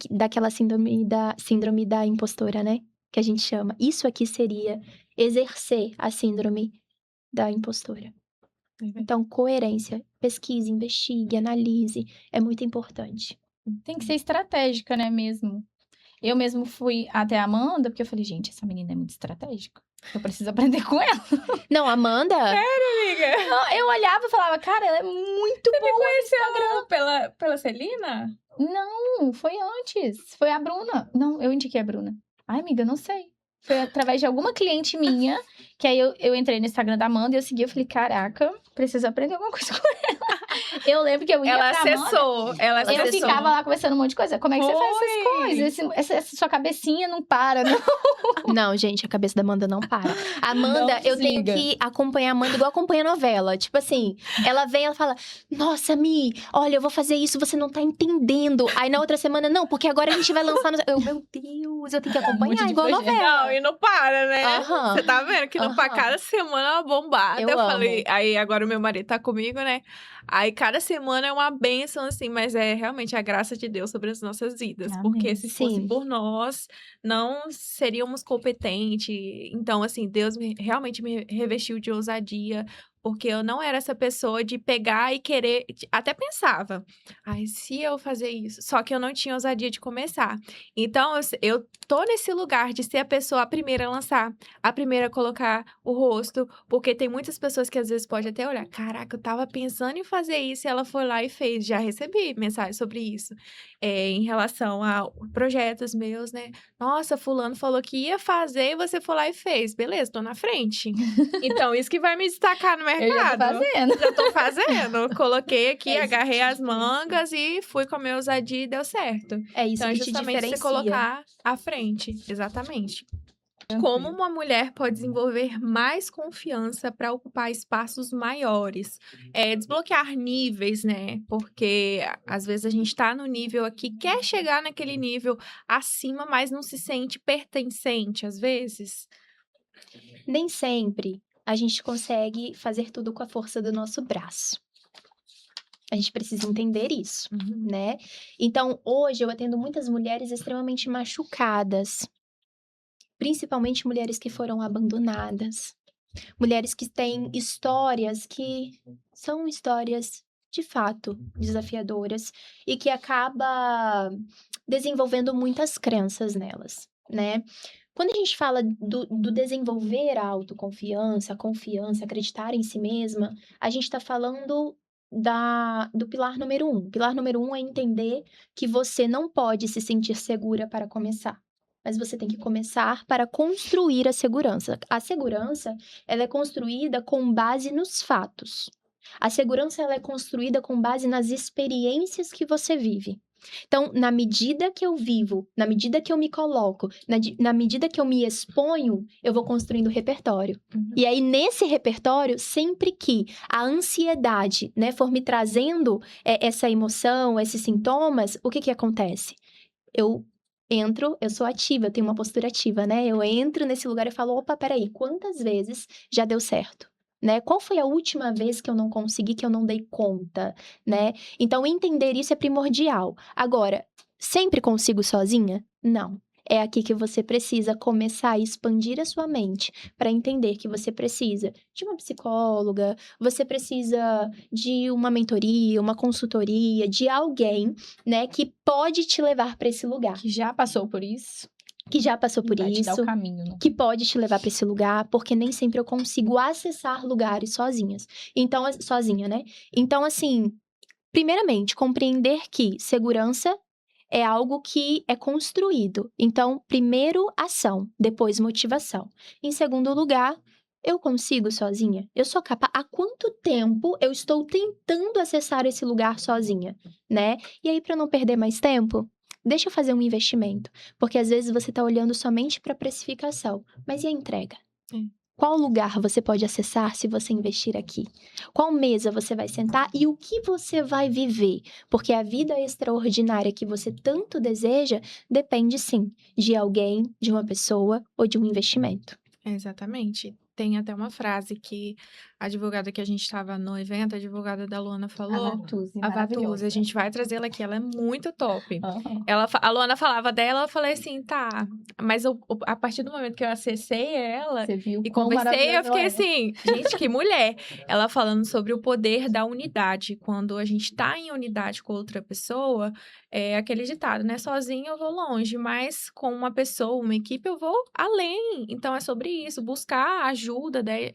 daquela síndrome da impostora, né? Que a gente chama. Isso aqui seria exercer a síndrome da impostora. Então, coerência, pesquise, investigue, analise, é muito importante. Tem que ser estratégica, né, mesmo? Eu mesmo fui até a Amanda, porque eu falei, gente, essa menina é muito estratégica. Eu preciso aprender com ela. Não, Amanda, Amiga, Eu olhava e falava, cara, ela é muito boa no Instagram. pela Celina? Não, foi antes. Foi a Bruna. Não, eu indiquei a Bruna. Ai, amiga, não sei. Foi através de alguma cliente minha, que aí eu entrei no Instagram da Amanda e eu segui, eu falei, caraca, preciso aprender alguma coisa com ela. Eu lembro que eu ia Ela pra Amanda, acessou, ela eu acessou. ficava lá conversando um monte de coisa. Como é que você faz essas coisas? Essa sua cabecinha não para, não? não, gente, a cabeça da Amanda não para. Amanda, Não eu tenho siga. que acompanhar a Amanda igual acompanha a novela. Tipo assim, ela vem, ela fala, nossa, Mi, olha, eu vou fazer isso, você não tá entendendo. Aí na outra semana, não, porque agora a gente vai lançar... Meu Deus, eu tenho que acompanhar monte de igual projeto. novela. Não, e não para, né? Aham. Você tá vendo que não para Aham. cada semana é uma bombada. Eu Eu amo. falei, aí agora o meu marido tá comigo, né? Aí cada semana é uma bênção, assim, mas é realmente a graça de Deus sobre as nossas vidas. Amém. Porque se fosse Sim. por nós, não seríamos competentes. Então, assim, Deus realmente me revestiu de ousadia, Porque eu não era essa pessoa de pegar e querer, até pensava, ai, se eu fazer isso, só que eu não tinha ousadia de começar. Então, eu tô nesse lugar de ser a pessoa a primeira a lançar, a primeira a colocar o rosto, porque tem muitas pessoas que às vezes pode até olhar, caraca, eu tava pensando em fazer isso e ela foi lá e fez. Já recebi mensagem sobre isso, em relação a projetos meus, né? Nossa, fulano falou que ia fazer e você foi lá e fez. Beleza, tô na frente. Então, isso que vai me destacar no Eu já tô mercado. fazendo. Já tô fazendo. Coloquei aqui, É isso que agarrei te as diferencia. mangas e fui com a minha ousadia e deu certo. É isso Então, é que te justamente você diferencia. colocar à frente. Exatamente. Como uma mulher pode desenvolver mais confiança para ocupar espaços maiores? Desbloquear níveis, né? Porque às vezes a gente tá no nível aqui, quer chegar naquele nível acima, mas não se sente pertencente, às vezes. Nem sempre a gente consegue fazer tudo com a força do nosso braço. A gente precisa entender isso, Uhum. né? Então, hoje eu atendo muitas mulheres extremamente machucadas, principalmente mulheres que foram abandonadas, mulheres que têm histórias que são histórias de fato desafiadoras e que acaba desenvolvendo muitas crenças nelas, né? Quando a gente fala do desenvolver a autoconfiança, a confiança, acreditar em si mesma, a gente está falando do pilar número 1. O pilar número 1 é entender que você não pode se sentir segura para começar. Mas você tem que começar para construir a segurança. A segurança, ela é construída com base nos fatos. A segurança, ela é construída com base nas experiências que você vive. Então, na medida que eu vivo, na medida que eu me coloco, na medida que eu me exponho, eu vou construindo repertório. E aí, nesse repertório, sempre que a ansiedade, né, for me trazendo essa emoção, esses sintomas, o que acontece? Eu sou ativa, eu tenho uma postura ativa, né? Eu entro nesse lugar e falo, opa, peraí, quantas vezes já deu certo? Né? Qual foi a última vez que eu não consegui, que eu não dei conta, né? Então, entender isso é primordial. Agora, sempre consigo sozinha? Não. É aqui que você precisa começar a expandir a sua mente para entender que você precisa de uma psicóloga, você precisa de uma mentoria, uma consultoria, de alguém, né, que pode te levar para esse lugar, Que já passou por isso. que já passou por Vai te dar isso, o caminho, né? que pode te levar para esse lugar, porque nem sempre eu consigo acessar lugares sozinhas. Então, sozinha, né? Então, assim, primeiramente, compreender que segurança é algo que é construído. Então, primeiro ação, depois motivação. Em segundo lugar, eu consigo sozinha? Eu sou capaz? Há quanto tempo eu estou tentando acessar esse lugar sozinha, né? E aí, para não perder mais tempo, deixa eu fazer um investimento, porque às vezes você está olhando somente para a precificação, mas e a entrega? Qual lugar você pode acessar se você investir aqui? Qual mesa você vai sentar e o que você vai viver? Porque a vida extraordinária que você tanto deseja depende, sim, de alguém, de uma pessoa ou de um investimento. Exatamente. Tem até uma frase que a advogada que a gente estava no evento, a advogada da Luana falou. Vatuzzi, A Vatuzzi, maravilhosa. a gente vai trazer ela aqui, ela é muito top. Aham. A Luana falava dela, eu falei assim, tá, mas a partir do momento que eu acessei ela Você viu e quão conversei, eu maravilhosa ela fiquei é. assim, gente, que mulher. Ela falando sobre o poder da unidade. Quando a gente tá em unidade com outra pessoa, é aquele ditado, né? Sozinha eu vou longe, mas com uma pessoa, uma equipe, eu vou além. Então é sobre isso, buscar a ajuda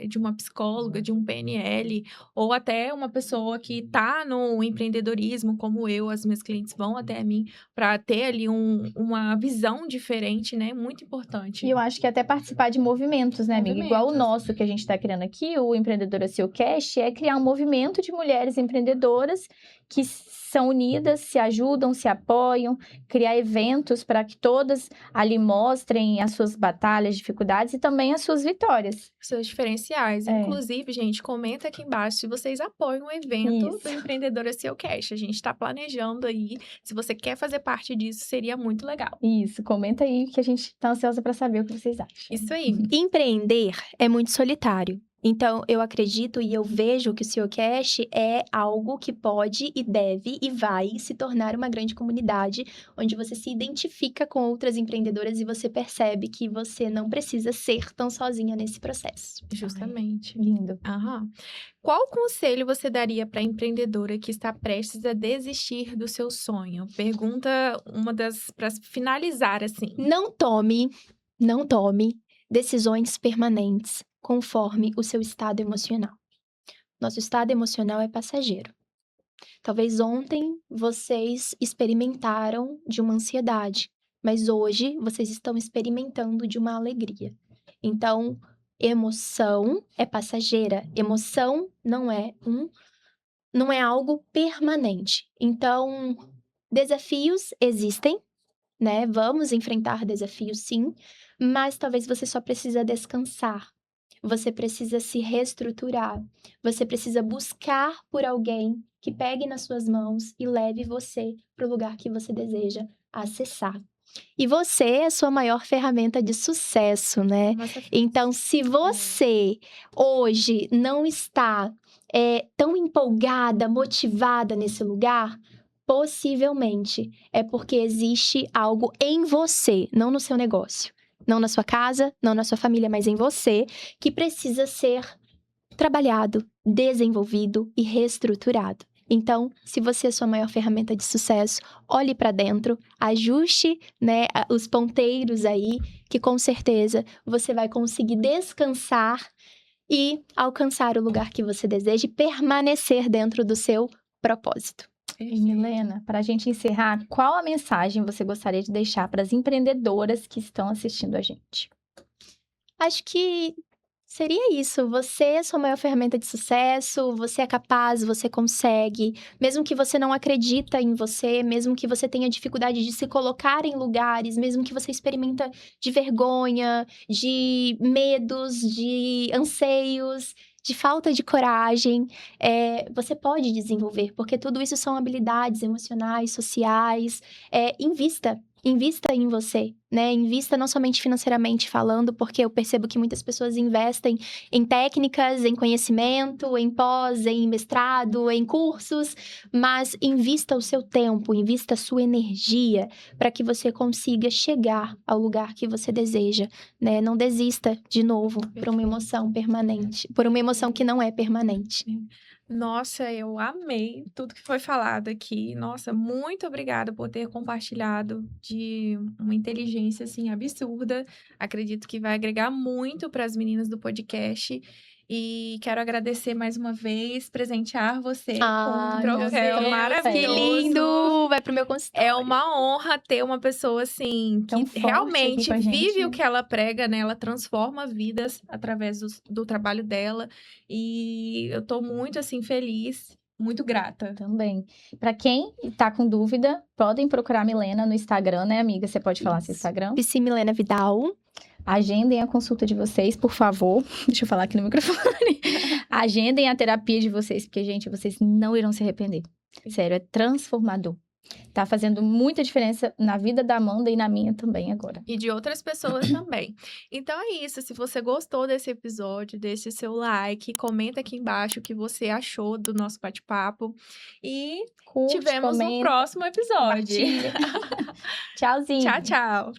de uma psicóloga, de um PNL, ou até uma pessoa que tá no empreendedorismo, como eu, as minhas clientes vão até mim, para ter ali uma visão diferente, né? Muito importante. E eu acho que até participar de movimentos, né, amiga? Igual o Movimentos. nosso que a gente está criando aqui, o Empreendedora Seu Cash, é criar um movimento de mulheres empreendedoras que são unidas, se ajudam, se apoiam, criar eventos para que todas ali mostrem as suas batalhas, dificuldades e também as suas vitórias. Seus diferenciais. É. Inclusive, gente, comenta aqui embaixo se vocês apoiam o evento Isso. do Empreendedora Seu Cash. A gente está planejando aí. Se você quer fazer parte disso, seria muito legal. Isso, comenta aí que a gente tá ansiosa para saber o que vocês acham. Isso aí. Empreender é muito solitário. Então, eu acredito e eu vejo que o CEO Cash é algo que pode e deve e vai se tornar uma grande comunidade, onde você se identifica com outras empreendedoras e você percebe que você não precisa ser tão sozinha nesse processo. Justamente. Lindo. Aham. Qual conselho você daria para a empreendedora que está prestes a desistir do seu sonho? Pergunta para finalizar assim. Não tome decisões permanentes conforme o seu estado emocional. Nosso estado emocional é passageiro. Talvez ontem vocês experimentaram de uma ansiedade, mas hoje vocês estão experimentando de uma alegria. Então, emoção é passageira. Emoção não é algo permanente. Então, desafios existem, né? Vamos enfrentar desafios, sim, mas talvez você só precisa descansar. Você precisa se reestruturar. Você precisa buscar por alguém que pegue nas suas mãos e leve você para o lugar que você deseja acessar. E você é a sua maior ferramenta de sucesso, né? Nossa, Então, se você hoje não está tão empolgada, motivada nesse lugar, possivelmente é porque existe algo em você, não no seu negócio, não na sua casa, não na sua família, mas em você, que precisa ser trabalhado, desenvolvido e reestruturado. Então, se você é a sua maior ferramenta de sucesso, olhe para dentro, ajuste, né, os ponteiros aí, que com certeza você vai conseguir descansar e alcançar o lugar que você deseja e permanecer dentro do seu propósito. E Milena, para a gente encerrar, qual a mensagem você gostaria de deixar para as empreendedoras que estão assistindo a gente? Acho que seria isso. Você é a sua maior ferramenta de sucesso, você é capaz, você consegue. Mesmo que você não acredita em você, mesmo que você tenha dificuldade de se colocar em lugares, mesmo que você experimenta de vergonha, de medos, de anseios, de falta de coragem, você pode desenvolver, porque tudo isso são habilidades emocionais, sociais. Invista em você, né? Invista não somente financeiramente falando, porque eu percebo que muitas pessoas investem em técnicas, em conhecimento, em pós, em mestrado, em cursos, mas invista o seu tempo, invista a sua energia para que você consiga chegar ao lugar que você deseja, né? Não desista de novo por uma emoção permanente, por uma emoção que não é permanente. Nossa, eu amei tudo que foi falado aqui. Nossa, muito obrigada por ter compartilhado de uma inteligência assim absurda. Acredito que vai agregar muito para as meninas do podcast. E quero agradecer mais uma vez, presentear você com um meu troféu Deus, maravilhoso. que lindo! Vai pro meu consultório. É uma honra ter uma pessoa assim Tão que forte aqui realmente com a gente. vive o que ela prega, né? Ela transforma vidas através do trabalho dela. E eu tô muito assim feliz, muito grata. Também. Para quem está com dúvida, podem procurar a Milena no Instagram, né, amiga? Você pode falar seu Instagram? Psi Milena Vidal. Agendem a consulta de vocês, por favor. Deixa eu falar aqui no microfone. Agendem a terapia de vocês, porque, gente, vocês não irão se arrepender. Sério, é transformador. Tá fazendo muita diferença na vida da Amanda e na minha também agora. E de outras pessoas também. Então é isso. Se você gostou desse episódio, deixe seu like, comenta aqui embaixo o que você achou do nosso bate-papo. E Curte, tivemos no comenta, próximo episódio. compartilha. Tchauzinho. Tchau, tchau.